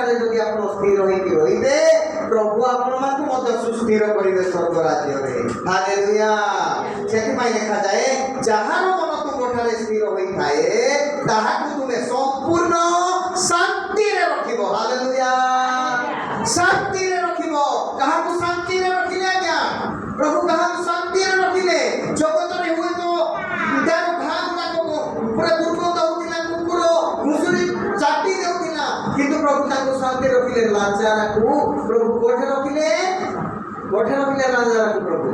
ठारे जदि आपण स्थिर होइके रहिबे प्रभु आपण मानकु मध्य सुस्थिर करिवे स्वर्ग राज्य रे। हालेलुया। सेति पई लिखा जाए जहार मन तुम ठारे स्थिर होई थाए ताहाकु तुमे संपूर्ण शांति रे रखिबो। हालेलुया। शांति रे रखिबो। काहाकु शांति रे रखिले क्या प्रभु काहाकु शांति रे रखिले जगत रे हुए तो दार भाग ना को पूरा दुर्गंध होतिला कुकुर घुसुरी चाटी देउतिला किंतु प्रभु ताको शांति रखिले। लाचारा को प्रभु कोठे रखिले लाचारा को प्रभु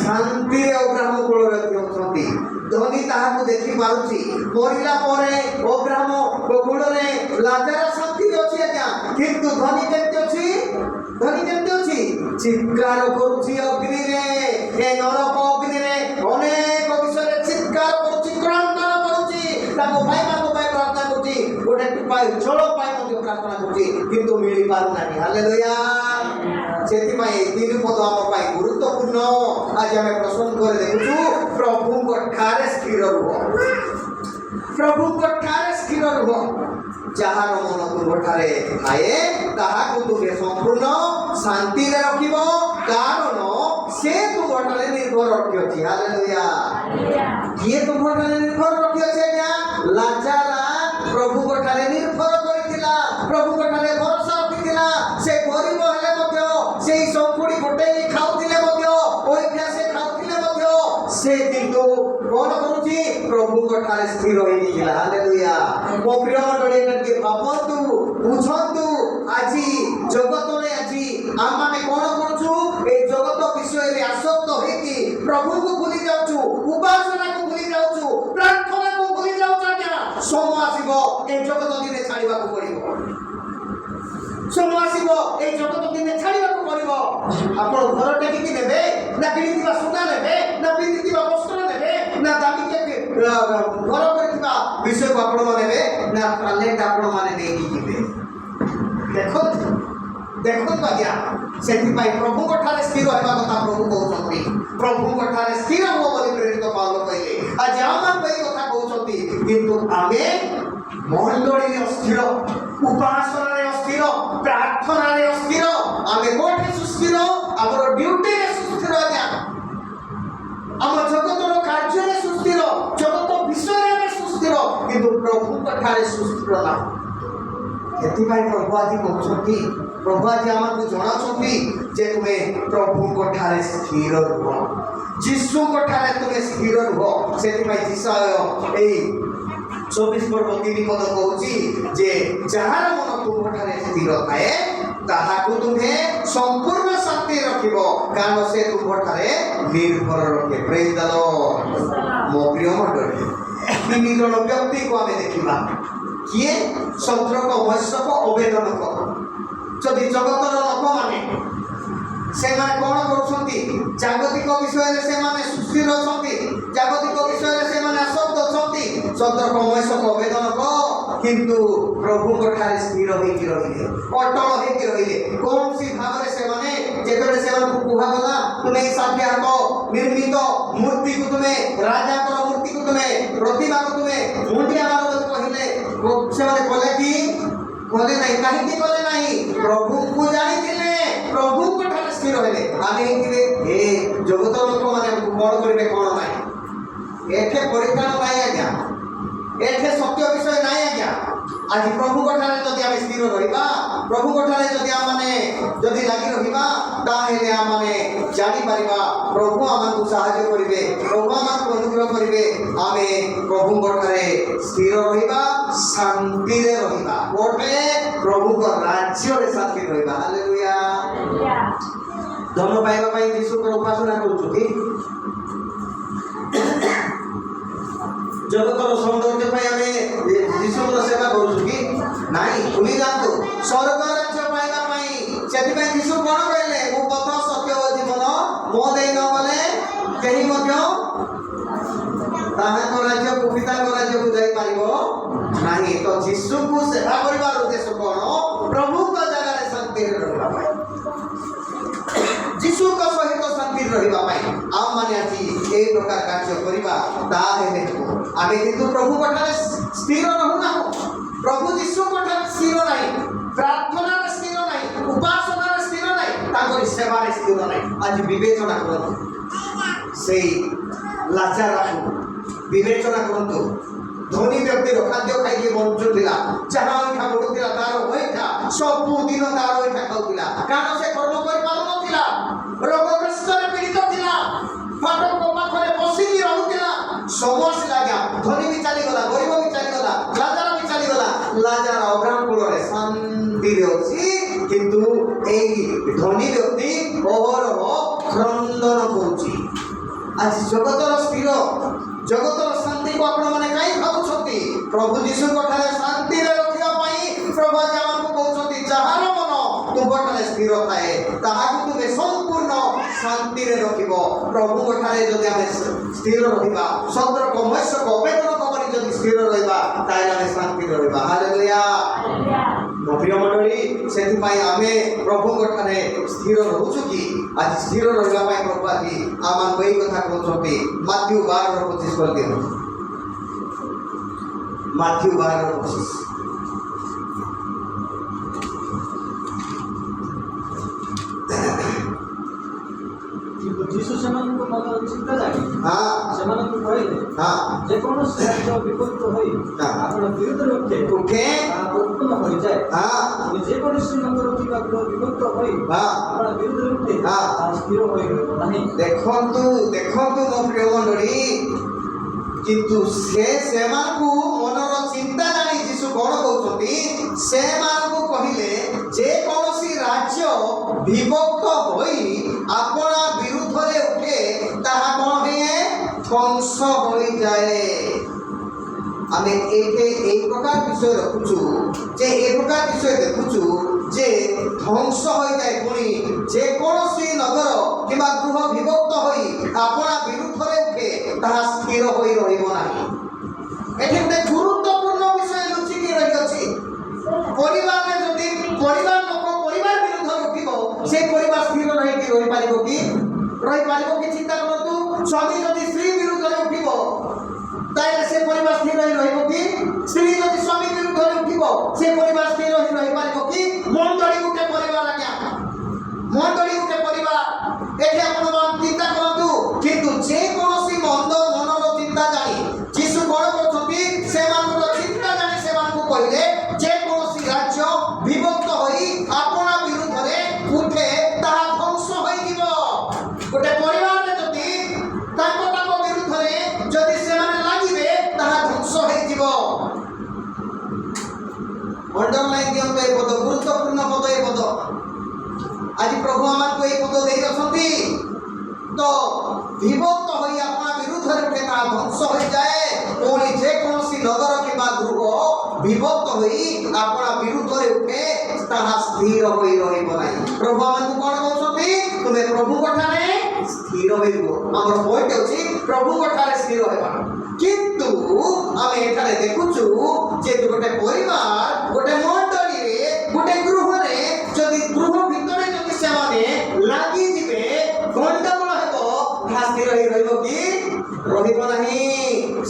शांति अब्राहम कोल रखियोंती। धनी ताहाकु देखि पारुची मरिला परे अब्राहम कोल रे लाचारा शांति अछि क्या किंतु धनी केते अछि चित्कार करुची अग्नि रे ए नरक अग्नि रे अनेक विषय चित्कार करुची क्रंदन करुची ताको भाई प्रार्थना करुची गोटे पाई जल पाई मते प्रार्थना करुची किंतु मिली पारु नाही। हालेलुया। सेति पई तीन पद हम पाई गुरुत्वपूर्ण आज हम प्रश्न करे देखु प्रभु को ठारे स्थिर रहो। प्रभु को ठारे स्थिर रहो। जहार मन तुम ठारे थाए ताहाकु तुमे संपूर्ण शांति रे रखिबो कारण से तुम ठारे निर्भर रखियोछि। हालेलुया। किए तुम ठारे निर्भर रखियोछि क्या लाचारा प्रभु को ठारे निर्भर करितिला प्रभु को ठारे भरोसा रखितिला से गरीब हेले मध्य से संकुड़ी गोटे खाउतिले मध्य ओइ से खाउतिले मध्य से किंतु कोन करूची प्रभु को ठारे स्थिर होई गेला। हालेलुया। मो प्रिय मंडळी के भाबंतु बुझंतु आजी जगत रे आजी आम माने कोन करूछु ए जगत विषय रे आसक्त होई कि प्रभु को भूली जाउछु उपासना को भूली जाउछु प्रार्थना को भूली जाउछु क्या समय आसीबो ए जगत दिने छाड़ीबा को पड़िबो। समय आसीबो ए जगत दिने छाड़ीबा को पड़िबो। आपण घर टेकी नेबे ना किनिबा सुना नेबे ना पिनिबा वस्त्र नेबे ना दाबी के घर करथिबा विषय को आपण मानेबे ना टैलेंट आपण माने देकी जिबे। देखो आज्ञा सेति पई प्रभु को ठारे स्थिर होबा कथा प्रभु कहउछंती प्रभु को ठारे स्थिर हो बोली प्रेरित पावल कहले आज हम पई कथा कहउछंती किंतु आमे मंडली रे अस्थिर उपासना रे अस्थिर प्रार्थना रे अस्थिर आमे कोठे सुस्थिर हमर ड्यूटी रे सुस्थिर आज्ञा हम जगत रो कार्य रे सुस्थिर जगत विषय रे सुस्थिर किंतु प्रभु को ठारे सुस्थिर ना। एति भाई प्रभु आज कहउछंती प्रभु आज हमको जणाछंती जे तुमे प्रभु को ठारे स्थिर रहो यीशु को ठारे तुमे स्थिर रहो। सेति भाई जिसाय ए 24 पर्व 3 पद कहउची जे जहार मन तुम ठारे स्थिर थाए ताहाकु तुमे संपूर्ण शांति रखिबो कारण से तुम ठारे निर्भर रखे। Praise the Lord. मो प्रिय मंडळी तीन जन व्यक्ति को हमें देखिबा किए संत्रक वैश्यक अवेदनक जदि जगतर लोक माने से माने कोन करूछंती जागतिक विषय रे से माने सुस्थिर अछंती जागतिक विषय रे से माने आसक्त अछंती संत्रक वैश्यक अवेदनक किंतु प्रभु को ठारे स्थिर होई कि रहिले अटल होई कि रहिले कोन सी भाबरे से माने जेतरे से माने कुहा गला तुमे साथे हाथ निर्मित मूर्ति को तुमे राजा को मूर्ति को तुमे प्रतिमा को तुमे मुंडिया मारो कहले से माने बोले कि बोले नहीं कहीं बोले नहीं प्रभु को जानी दिले प्रभु को ठारे स्थिर होले आमे हिले ए जगत लोक माने बड़ करिवे कोन नाही एठे परित्राण नाही आज्ञा एठे सत्य विषय नाही आज्ञा। आज प्रभु को ठारे जदि आमे स्थिर रहिबा प्रभु को ठारे जदि आमाने जदि लागि रहिबा ताहेले आमाने जानि परिबा प्रभु आमको सहायता करिवे प्रभु आमको अनुग्रह करिवे आमे प्रभु को ठारे स्थिर रहिबा शांति रे रहिबा कोठे प्रभु को राज्य रे साथी रहिबा। हालेलुया। धन पाइबा पई यीशु को उपासना करूछु कि जगतर सौंदर्य पई हमें यीशु को सेवा करूछु कि नाही भूली जातो स्वर्ग राज्य पाइबा पई सेति पई यीशु कोन कहले मो पथ सत्य ओ जीवन मो देई न बोले केही मध्य ताहा को राज्य को पिता को राज्य को जाई पारिबो नाही। तो यीशु को सेवा करिबार उद्देश्य कोन प्रभु को जगह रे शांति रे रहबा पई यीशु को सहित शांति रहिबा पई आम माने आछि ए प्रकार कार्य करिबा ता हेले आमे किंतु प्रभु को ठारे स्थिर रहू ना प्रभु यीशु को ठारे स्थिर नाही प्रार्थना ହେବାରେ ସ୍ଥିର ନାହିଁ। ଆଜି ବିବେଚନା କରନ୍ତୁ ସେଇ ଲାଜାରକୁ ବିବେଚନା କରନ୍ତୁ। ଧନୀ ବ୍ୟକ୍ତିର ଖାଦ୍ୟ ଖାଇକି ବଞ୍ଚୁଥିଲା, ଯାହା ଅଇଁଠା ପଡୁଥିଲା ତାର ଅଇଁଠା ସବୁଦିନ ତାର ଅଇଁଠା ଖାଉଥିଲା, କାରଣ ସେ କର୍ମ କରିପାରୁନଥିଲା, ରୋଗଗ୍ରସ୍ତରେ ପୀଡ଼ିତ ଥିଲା, ଫାଟକ ପାଖରେ ବସିକି ରହୁଥିଲା। ସମସ୍ତେ ଆଜ୍ଞା, ଧନୀ ବି ଚାଲିଗଲା, ଗରିବ ବି ଚାଲିଗଲା, ଲାଜାର ବି ଚାଲିଗଲା। ଲାଜାର ଅବ୍ରାହ୍ମ କୂଳରେ ଶାନ୍ତିରେ ଅଛି, କିନ୍ତୁ ଏଇ ଧନୀ ବ୍ୟକ୍ତି ଅହରହ କ୍ରନ୍ଦନ କରୁଛି। ଆଜି ଜଗତର ସ୍ଥିର, ଜଗତର ଶାନ୍ତିକୁ ଆପଣମାନେ କାହିଁ ଭାବୁଛନ୍ତି? ପ୍ରଭୁ ଯୀଶୁଙ୍କ ଠାରେ ଶାନ୍ତିରେ ରଖିବା ପାଇଁ ପ୍ରଭୁ ଆଜି ଆମକୁ କହୁଛନ୍ତି, ଯାହାର ମନ ତୁମଠାରେ ସ୍ଥିର ଥାଏ ତାହାକୁ ତୁମେ ସମ୍ପୂର୍ଣ୍ଣ ଶାନ୍ତିରେ ରଖିବ। ପ୍ରଭୁଙ୍କ ଠାରେ ଯଦି ଆମେ ସ୍ଥିର ରହିବା, ସଦରକ ମୈଶକ ଅବେଦନକ କରି ଯଦି ସ୍ଥିର ରହିବା, ତାହେଲେ ଆମେ ଶାନ୍ତିରେ ରହିବା। ହାଲେଲୁୟା। ମୋ ପ୍ରିୟ ମଣ୍ଡଳୀ, ସେଥିପାଇଁ ଆମେ ପ୍ରଭୁଙ୍କ ଠାରେ ସ୍ଥିର ରହୁଛୁ କି? ଆଜି ସ୍ଥିର ରହିବା ପାଇଁ ପ୍ରଭୁ ଆଜି ଆମମାନଙ୍କୁ ଏଇ କଥା କହୁଛନ୍ତି। ମାଥ୍ୟୁ 12:25 କରିଦିଅନ୍ତୁ। ମାଥ୍ୟୁ 12:25। ଯୀଶୁ ସେମାନଙ୍କ ମନର ଚିନ୍ତା ଜାଣି ସେମାନଙ୍କୁ କହିଲେ, ଯେକୌଣସି ରାଜ୍ୟ ବିପକ୍ତ ହୋଇ ଆପଣ ବିରୁଦ୍ଧରେ ଉଠେ ତାହା ଉତ୍ପନ୍ନ ହୋଇଯାଏ। ଯେକୌଣସି ନଗର କିମ୍ବା ଗୃହ ବିଭକ୍ତ ହୋଇ ଆପଣ ବିରୁଦ୍ଧରେ ଉଠେ ତାହା ସ୍ଥିର ହୋଇ ରହିବ ନାହିଁ। ଦେଖନ୍ତୁ ଦେଖନ୍ତୁ ମୋ ପ୍ରିୟ ମଣ୍ଡଳୀ, କିନ୍ତୁ ସେମାନଙ୍କୁ ମନର ଚିନ୍ତା ଜାଣି ଯୀଶୁ କ'ଣ କହୁଛନ୍ତି? ସେମାନଙ୍କୁ କହିଲେ, ଯେକୌଣସି ରାଜ୍ୟ ବିଭକ୍ତ ହୋଇ ଆପଣା ବିରୁଦ୍ଧରେ ଉଠେ ତାହା କ'ଣ ହୁଏ? ଧ୍ୱଂସ ହୋଇଯାଏ। ଆମେ ଏଠି এই প্রকার বিষয় রখুছু, যে এই প্রকার বিষয় দেখুছু যে ধ্বংস হয়ে যায়। পুଣି যেকୌଣସି নগর কিংবা গৃহ বিভক্ত হয়ে আপনা বিরুদ্ধে উঠে তাহা স্থির হয়ে রহিব ନାହିଁ। এটি গোটে গুরুত্বপূর্ণ বিষয় লুচিকি রহিଅଛି। পরিবারে যদি পরিবার লোক পরিবার বিরুদ্ধে উঠিব, সেই পরিবার স্থির রহিকি রহিপারিব কি? রহিপারিব কি? চিন্তা করন্তু, স্বামী যদি স্ত্রী বিরুদ্ধে উঠিব তাহলে সে পরিবার স্থির হয়ে রহিব কি? স্ত্রী যদি স্বামী বিরুদ্ধে উঠিব সে পরিবার স্থির হয়ে রহিপারিব কি? মণ্ডলী গোটে পরিবার আজ্ঞা, মণ্ডলী গোটে পরিবার। এটি আপনার চিন্তা করন্তু। কিন্তু যেকୌଣସି ମନ୍ଦ ମନର ଚିନ୍ତା ଜାଣି ଯୀଶୁ କ'ଣ କରୁଛନ୍ତି? ସେମାନଙ୍କର ଚିନ୍ତା ଜାଣି ସେମାନଙ୍କୁ କହିଲେ, ଯେକୌଣସି ରାଜ୍ୟ ବିଭକ୍ତ ହୋଇ ଆପଣା ବିରୁଦ୍ଧରେ ଉଠେ ତାହା ଧ୍ୱଂସ ହୋଇଯିବ। ଗୋଟେ ପରିବାରରେ ଯଦି ତାଙ୍କ ବିରୁଦ୍ଧରେ ଯଦି ସେମାନେ ଲାଗିବେ ତାହା ଧ୍ୱଂସ ହୋଇଯିବ। ଅଣ୍ଡରଲାଇନ୍ ଦିଅନ୍ତୁ ଏ ପଦ, ଗୁରୁତ୍ୱପୂର୍ଣ୍ଣ ପଦ ଏ ପଦ। ଆଜି ପ୍ରଭୁ ଆମକୁ এই পদ ଦେଇଅଛନ୍ତି। ତ ବିଭକ୍ତ ହୋଇ ଆପଣା ବିରୁଦ୍ଧରେ ଉଠେ ତାହା ଧ୍ୱଂସ ହୋଇଯାଏ। ପୁଣି ଯେକୌଣସି ନଗର କିମ୍ବା ଗୃହ ବିଭକ୍ତ ହୋଇ ଆପଣା ବିରୁଦ୍ଧରେ ଉଠେ ତାହା ସ୍ଥିର ହୋଇ ରହିବ ନାହିଁ। ପ୍ରଭୁ ଆମକୁ କ'ଣ କହୁଛନ୍ତି? ତୁମେ ପ୍ରଭୁଙ୍କ ଠାରେ ସ୍ଥିର ହୋଇବ। ଆମର ପଏଣ୍ଟ ହେଉଛି ପ୍ରଭୁଙ୍କ ଠାରେ ସ୍ଥିର ହେବା। କିନ୍ତୁ ଆମେ ଏଠାରେ ଦେଖୁଛୁ ଯେ ଗୋଟେ ପରିବାର, ଗୋଟେ ମଣ୍ଡଳୀରେ, ଗୋଟେ ଗୃହରେ ଯଦି ଗୃହ ଭିତରେ ଯଦି ସେମାନେ ଲାଗିଯିବେ, ଗଣ୍ଡଗୋଳ ହେବ, ତାହା ସ୍ଥିର ହୋଇ ରହିବ କି? ରହିବ ନାହିଁ।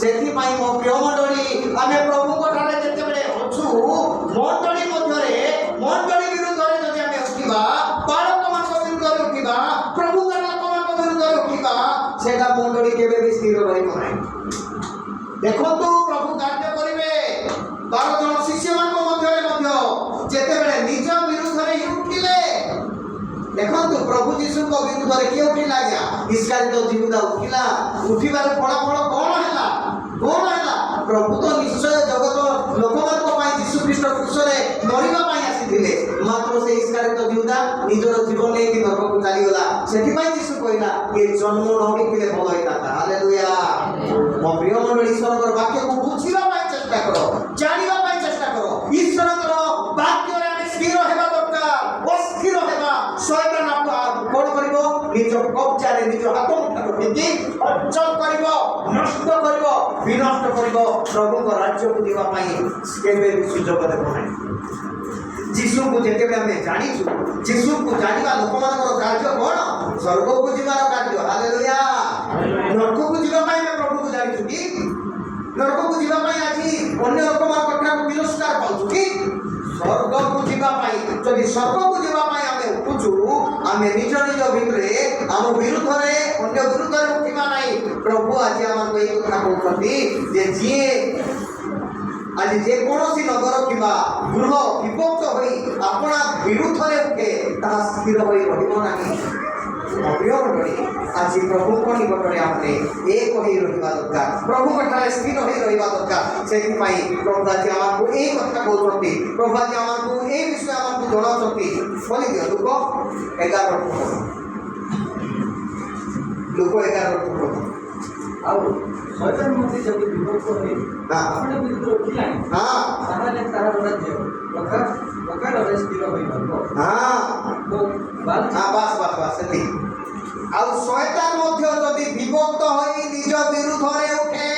ସେଥିପାଇଁ ମୋ ପ୍ରିୟ ମଣ୍ଡଳୀ, ଆମେ ପ୍ରଭୁଙ୍କ ଠାରେ ଯେତେବେଳେ ଅଛୁ, ମଣ୍ଡଳୀ ମଧ୍ୟରେ ମଣ୍ଡଳୀ ବିରୁଦ୍ଧରେ ଯଦି ଆମେ ଉଠିବା, ବାଳକମାନଙ୍କ ବିରୁଦ୍ଧରେ ଉଠିବା, ପ୍ରଭୁଙ୍କର ଲୋକମାନଙ୍କ ବିରୁଦ୍ଧରେ ଉଠିବା, ସେଟା ମଣ୍ଡଳୀ କେବେ ବି ସ୍ଥିର ରହିବ ନାହିଁ। ଦେଖନ୍ତୁ, ପ୍ରଭୁ କାର୍ଯ୍ୟ କରିବେ 12 ଜଣ ଶିଷ୍ୟମାନଙ୍କ ମଧ୍ୟରେ ମଧ୍ୟ ଯେତେବେଳେ ନିଜ ବିରୁଦ୍ଧରେ ଉଠିଲେ। ଦେଖନ୍ତୁ, ପ୍ରଭୁ ଯୀଶୁଙ୍କ ବିରୁଦ୍ଧରେ କିଏ ଉଠିଲା? ଆଜ୍ଞା, ଇସ୍କାରିୟତ ଯିହୁଦା ଉଠିଲା। ଉଠିବାର ଫଳାଫଳ କ'ଣ ହେଲା? କ'ଣ ହେଲା? ପ୍ରଭୁ ତ ନିଶ୍ଚୟ ଜଗତ ଲୋକମାନଙ୍କ ପାଇଁ ଯୀଶୁ ଖ୍ରୀଷ୍ଟ କ୍ରୁଶରେ ମରିବା ପାଇଁ ଆସିଥିଲେ, ମାତ୍ର ସେ ଇସ୍କାରିୟତ ଯିହୁଦା ନିଜର ଜୀବନ ନେଇକି ନରକକୁ ଚାଲିଗଲା। ସେଥିପାଇଁ ଯୀଶୁ କହିଲା, ଏ ଜନ୍ମ ନ ହେଇଥିଲେ ଭଲ ହେଇଥାନ୍ତା। ହାଲେଲୁୟା। ମୋ ପ୍ରିୟ ମଣ୍ଡଳୀ, ଈଶ୍ୱରଙ୍କର ବାକ୍ୟକୁ ବୁଝିବା ପାଇଁ ଚେଷ୍ଟା କର, ଜାଣିବା ପାଇଁ ଚେଷ୍ଟା କର। ଈଶ୍ୱରଙ୍କର ବାକ୍ୟରେ ଆମେ ସ୍ଥିର ହେବା ଦରକାର। ଅସ୍ଥିର ହେବା ଶୟତାନ କ'ଣ କରିବ? ନିଜ କବ୍ଜାରେ ନିଜ ହାତ ମୁଠାରେ ରଖିକି ଅଚଳ କରିବ, ନଷ୍ଟ କରିବ, ବିନଷ୍ଟ କରିବ। ପ୍ରଭୁଙ୍କ ରାଜ୍ୟକୁ ଯିବା ପାଇଁ କେବେ ବି ସୁଯୋଗ ଦେବ ନାହିଁ। ଯୀଶୁଙ୍କୁ ଯେତେବେଳେ ଆମେ ଜାଣିଛୁ, ଯୀଶୁଙ୍କୁ ଜାଣିବା ଲୋକମାନଙ୍କର କାର୍ଯ୍ୟ କ'ଣ? ସ୍ୱର୍ଗକୁ ଯିବାର କାର୍ଯ୍ୟ। ହାଲେଲୁୟା। ନରକକୁ ଯିବା ପାଇଁ ଆମେ ପ୍ରଭୁକୁ ଜାଣିଛୁ କି? ନରକକୁ ଯିବା ପାଇଁ ଆଜି ଅନ୍ୟ ଲୋକମାନଙ୍କ ଠାରୁ ତିରସ୍କାର ପାଉଛୁ କି? ସ୍ୱର୍ଗକୁ ଯିବା ପାଇଁ, ଯଦି ସ୍ୱର୍ଗକୁ ଯିବା ପାଇଁ ଆମେ ଉଠୁଛୁ, आमे निज निज भितरे आम विरुद्धरे अन्य विरुद्धरे उठिबा नाही। प्रभु आज आमको एक कथा कहउछथि जे जिए आज जे कोनोसी नगर किबा गृह विभक्त होई अपना विरुद्धरे उठे ता स्थिर होई रहिबो नाही। आज प्रभु को निकटरे आमने एक होई रहिबा दरकार, प्रभु कथारे स्थिर होई रहिबा दरकार। सेति पई प्रभु आज आमको एक कथा कहउछथि, प्रभु आज आमको एक विषय आमको जणाउछथि। बोली दियो लुक 11 लुक 11 ଆଉ ଶୈତାନ ମଧ୍ୟ ଯଦି ବିଭକ୍ତ ହୋଇ ଆପଣ ବିରୁଦ୍ଧରେ ଉଠିଲାଣି ତାହେଲେ ତାହାର ରାଜ୍ୟ ପ୍ରକାରରେ ସ୍ଥିର ହୋଇପାରିବ। ବାସ୍ ସେଠି ଆଉ ଶୈତାନ ମଧ୍ୟ ଯଦି ବିଭକ୍ତ ହୋଇ ନିଜ ବିରୁଦ୍ଧରେ ଉଠେ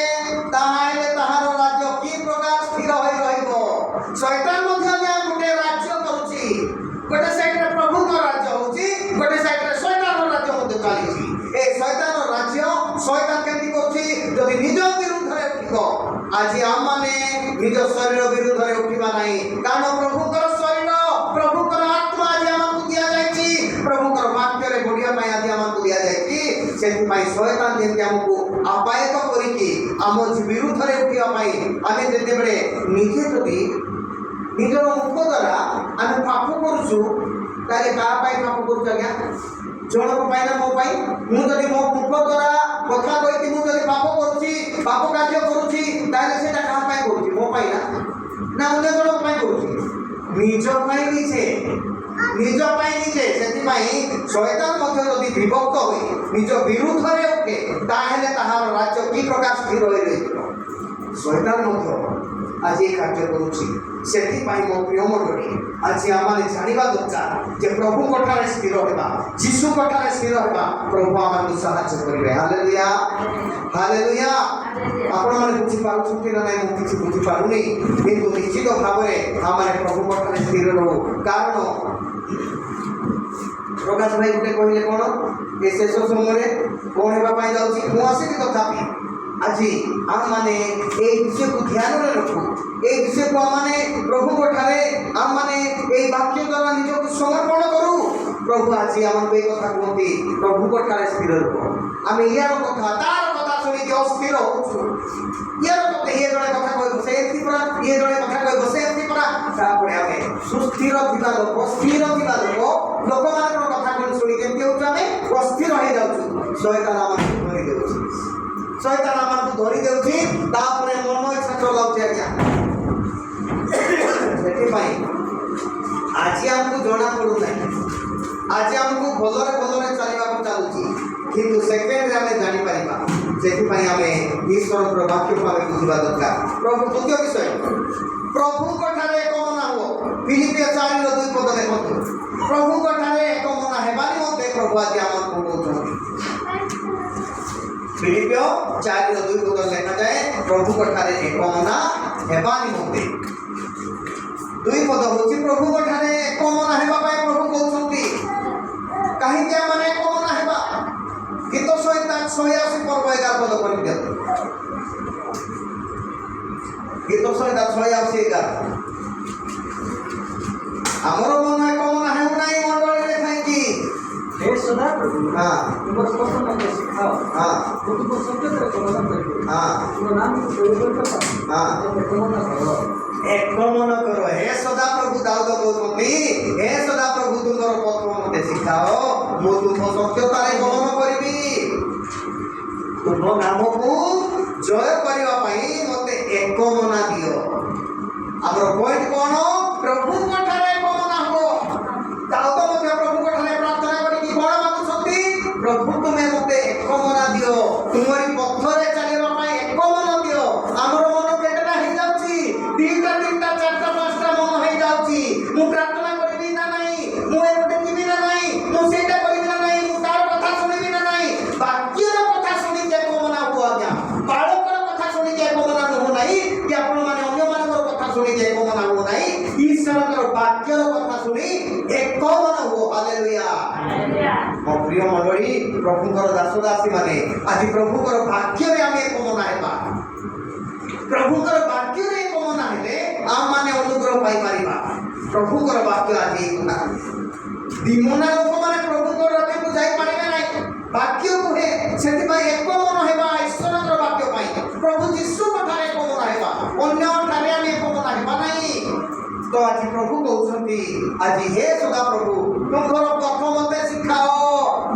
ତାହେଲେ ତାହାର ରାଜ୍ୟ କି ପ୍ରକାର ସ୍ଥିର ହୋଇ ରହିବ। ଶୈତାନ ମଧ୍ୟ ଗୋଟେ ରାଜ୍ୟ କରୁଛି, ଗୋଟେ ସାଇଡରେ ପ୍ରଭୁଙ୍କ ରାଜ୍ୟ ହଉଛି, ଗୋଟେ ସାଇଡରେ ଶୈତାନର ରାଜ୍ୟ ମଧ୍ୟ ଚାଲିଛି। ଏ ଶୈତାନର ରାଜ୍ୟ ଶୈତାନ କେମିତି କରୁଛି? ଯଦି ନିଜ ବିରୁଦ୍ଧରେ ଉଠିବ, ଆଜି ଆମମାନେ ନିଜ ଶରୀର ବିରୁଦ୍ଧରେ ଉଠିବା ନାହିଁ, କାରଣ ପ୍ରଭୁଙ୍କର ଶରୀର ପ୍ରଭୁଙ୍କର ଆତ୍ମା ଆଜି ଆମକୁ ଦିଆଯାଇଛି, ପ୍ରଭୁଙ୍କର ବାକ୍ୟରେ ବଢିବା ପାଇଁ ଆଜି ଆମକୁ ଦିଆଯାଇଛି। ସେଥିପାଇଁ ଶୈତାନ ଯେମିତି ଆମକୁ ଆପାୟିତ କରିକି ଆମ ବିରୁଦ୍ଧରେ ଉଠିବା ପାଇଁ ଆମେ ଯେତେବେଳେ ନିଜେ ଯଦି ନିଜର ମୁଖ ଦ୍ୱାରା ଆମେ ପାପ କରୁଛୁ, ତାହେଲେ କାହା ପାଇଁ ପାପ କରୁଛୁ ଆଜ୍ଞା? ଜଣକ ପାଇଁ ନା ମୋ ପାଇଁ? ମୁଁ ଯଦି ମୋ ମୁଖ ଦ୍ୱାରା କଥା କହିକି ମୁଁ ଯଦି ପାପ କରୁଛି, ପାପ କାର୍ଯ୍ୟ କରୁଛି, ତାହେଲେ ସେଟା କାହା ପାଇଁ କରୁଛି? ମୋ ପାଇଁ ନା ଅନ୍ୟ ଜଣକ ପାଇଁ କରୁଛି? ନିଜ ପାଇଁ ନିଜେ। ସେଥିପାଇଁ ଶୈତାନ ମଧ୍ୟ ଯଦି ବିଭକ୍ତ ହୋଇ ନିଜ ବିରୁଦ୍ଧରେ ଉଠେ ତାହେଲେ ତାହାର ରାଜ୍ୟ କି ପ୍ରକାର ସ୍ଥିର ହୋଇ ରହିଯିବ। ଶୈତାନ ମଧ୍ୟ ଆଜି ଏ କାର୍ଯ୍ୟ କରୁଛି। ସେଥିପାଇଁ ମୋ ପ୍ରିୟ ମଣ୍ଡଳୀ, ଆଜି ଆମମାନେ ଜାଣିବା ଦରକାର ଯେ ପ୍ରଭୁଙ୍କଠାରେ ସ୍ଥିର ହେବା, ଯୀଶୁଙ୍କଠାରେ ସ୍ଥିର ହେବା, ପ୍ରଭୁ ଆମମାନଙ୍କୁ ସାହାଯ୍ୟ କରିବେ। Hallelujah hallelujah. ଆପଣମାନେ ବୁଝିପାରୁଛନ୍ତି ନା ନାହିଁ ମୁଁ କିଛି ବୁଝିପାରୁନି, କିନ୍ତୁ ନିଶ୍ଚିତ ଭାବରେ ଆମମାନେ ପ୍ରଭୁଙ୍କଠାରେ ସ୍ଥିର ରହୁ। କାରଣ ପ୍ରକାଶ ଭାଇ ଗୋଟେ କହିଲେ କ'ଣ, ଏ ଶେଷ ସମୟରେ କ'ଣ ହେବା ପାଇଁ ଯାଉଛି? ମୁଁ ଆସିବି ତଥାପି আজি ଆମମାନେ এই ବିଷୟକୁ ଧ୍ୟାନରେ ରଖୁ, এই ବିଷୟକୁ ଆମମାନେ ପ୍ରଭୁଙ୍କ ଠାରେ ଆମମାନେ এই ବାକ୍ୟ ଦ୍ୱାରା ନିଜକୁ ସମର୍ପଣ କରୁ। ପ୍ରଭୁ ଆଜି ଆମକୁ এই କଥା କୁହନ୍ତି, ପ୍ରଭୁଙ୍କ ଠାରେ ସ୍ଥିର ରୁହ। ଆମେ ଇଆର କଥା ତାର କଥା ଶୁଣିକି ଅସ୍ଥିର ହଉଛୁ। ଇଆର କଥା ଇଏ ଜଣେ କଥା କହିବ ସେ ଏମିତି ପରା, ଇଏ ଜଣେ କଥା କହିବ ସେ ଏମିତି ପରା, ତାପରେ ଆମେ ସୁସ୍ଥିର ଥିବା ଲୋକ, ସ୍ଥିର ଥିବା ଲୋକମାନଙ୍କର କଥା ଶୁଣି କେମିତି ହଉଛୁ? ଆମେ ଅସ୍ଥିର ହେଇଯାଉଛୁ। ଶୈତାନ ଆମକୁ ଧରି ଦେଉଛି, ଶୈତାନ ଆମକୁ ଧରି ଦେଉଛି, ତାପରେ ମନ ଇଚ୍ଛା ଚଲାଉଛି। ଆଜ୍ଞା ସେଥିପାଇଁ ଆଜି ଆମକୁ ଜଣା ପଡୁନାହିଁ, ଆଜି ଆମକୁ ଭଲରେ ଚାଲିବାକୁ ଚାଲୁଛି, କିନ୍ତୁ ସେକେଣ୍ଡରେ ଆମେ ଜାଣିପାରିବା। ସେଥିପାଇଁ ଆମେ ଈଶ୍ୱରଙ୍କର ବାକ୍ୟକୁ ଆମେ ବୁଝିବା ଦରକାର। ପ୍ରଭୁ ଦ୍ୱିତୀୟ ବିଷୟ, ପ୍ରଭୁଙ୍କ ଠାରେ ଏକ ମନା ହୁଅ। ଫିଲିପିଓ 4:2 ଦେଖନ୍ତୁ। ପ୍ରଭୁଙ୍କ ଠାରେ ଏକ ମନା ହେବା ନିମନ୍ତେ ପ୍ରଭୁ ଆଜି ଆମକୁ କହୁଛନ୍ତି। ଫିଲିପିଓ 4:2 ଲେଖାଯାଏ, ପ୍ରଭୁଙ୍କ ଠାରେ ଏକ ମନା ହେବା ନିମନ୍ତେ। 2 ପଦ ହେଉଛି ପ୍ରଭୁଙ୍କ ଠାରେ ଏକ ମନା ହେବା ପାଇଁ ପ୍ରଭୁ କହୁଛନ୍ତି। କାହିଁକି ଆମମାନେ ଏକ ମନା ହେବା? ଗୀତ 180 ପର୍ବ 11 ପଦ କରିଦିଅନ୍ତୁ। ଗୀତ 180:11। ଆମର ମନ ଏକ ମନା ହେଉନାହିଁ ମଣ୍ଡଳୀରେ ଥାଇକି। हे सदाप्रभु तुम स्पष्ट मते सिखाओ वो तुम सत्यता प्रदान करिबो तुम नाम को पवित्र करो ଏକ ମନ କର। ହେ ସଦାପ୍ରଭୁ ଦାଉଦ କହୁଛନ୍ତି, ହେ ସଦାପ୍ରଭୁ ତୁମର ପଥ ମତେ ଶିଖାଅ, ମୁଁ ତୁମ ସତ୍ୟତାରେ ଗମନ କରିବି। ତୁମ ନାମକୁ ଜୟ କରିବା ପାଇଁ ମତେ ଏକ ମନା ଦିଅ। ଆମର ପଏଣ୍ଟ କ'ଣ? ପ୍ରଭୁଙ୍କ ଠାରେ ଏକ ମନା ହୁଅ। ଦାଉଦ ମଧ୍ୟ ପ୍ରଭୁଙ୍କ ଠାରେ ପ୍ରାର୍ଥନା କରିକି କ'ଣ ମାଗୁଛନ୍ତି? ପ୍ରଭୁ ତୁମେ ମତେ ଏକ ମନା ଦିଅ, ତୁମରି ପଥରେ ଚାଲିବା ପାଇଁ ଏକ ମନ ଦିଅ। ଆମର ମନ କେତେଟା ହେଇଯାଉଛି? 3ଟା 4ଟା 5ଟା ମନ ହେଇଯାଉଛି। ମୁଁ ପ୍ରାର୍ଥନା କରିବି ନା ନାହିଁ, ମୁଁ ଏପଟେ ଯିବି ନା ନାହିଁ, ମୁଁ ସେଇଟା କରିବି ନା ନାହିଁ, ମୁଁ ତାର କଥା ଶୁଣିବି ନା ନାହିଁ। ବାକ୍ୟର କଥା ଶୁଣିକି ଏକ ମନା ହୁଅ। ଆଜ୍ଞା ବାଳକର କଥା ଶୁଣିକି ଏକ ମନା ନୁହଁ ନାହିଁ, କି ଆପଣମାନେ ଅନ୍ୟମାନଙ୍କର କଥା ଶୁଣିକି ଏକ ମନା ହୁଅ ନାହିଁ। ଈଶ୍ୱରଙ୍କର ବାକ୍ୟର କଥା ଶୁଣି ଏକ ମନା ହୁଅ। ହାଲେଲୁୟା। ମୋ ପ୍ରିୟ ମଣ୍ଡଳୀ, ପ୍ରଭୁଙ୍କର ଦାସଦାସୀ ମାନେ ଆଜି ପ୍ରଭୁଙ୍କର ବାକ୍ୟରେ ଆମେ ଏକ ମନା ହେବା। ପ୍ରଭୁଙ୍କର ବାକ୍ୟରେ ଏକ ମନା ହେଲେ ଆମମାନେ ଅନୁଗ୍ରହ ପାଇପାରିବା। ପ୍ରଭୁଙ୍କର ବାକ୍ୟ ଆଜି ଦିମନା ଲୋକମାନେ ପ୍ରଭୁ ବାକ୍ୟ କୁହେ ସେଥିପାଇଁ ଏକ ମନ ହେବା ଈଶ୍ୱରଙ୍କର ବାକ୍ୟ ପାଇଁ ପ୍ରଭୁ ଯୀଶୁଙ୍କ ଠାରେ ଏକ ମନ ହେବା, ଅନ୍ୟ ଠାରେ ଆମେ ଏକ ମନ ହେବା ନାହିଁ। ତ ଆଜି ପ୍ରଭୁ କହୁଛନ୍ତି, ଆଜି ହେ ସଦା ପ୍ରଭୁ ତୁମର ପଥ ମତେ ଶିଖାଅ,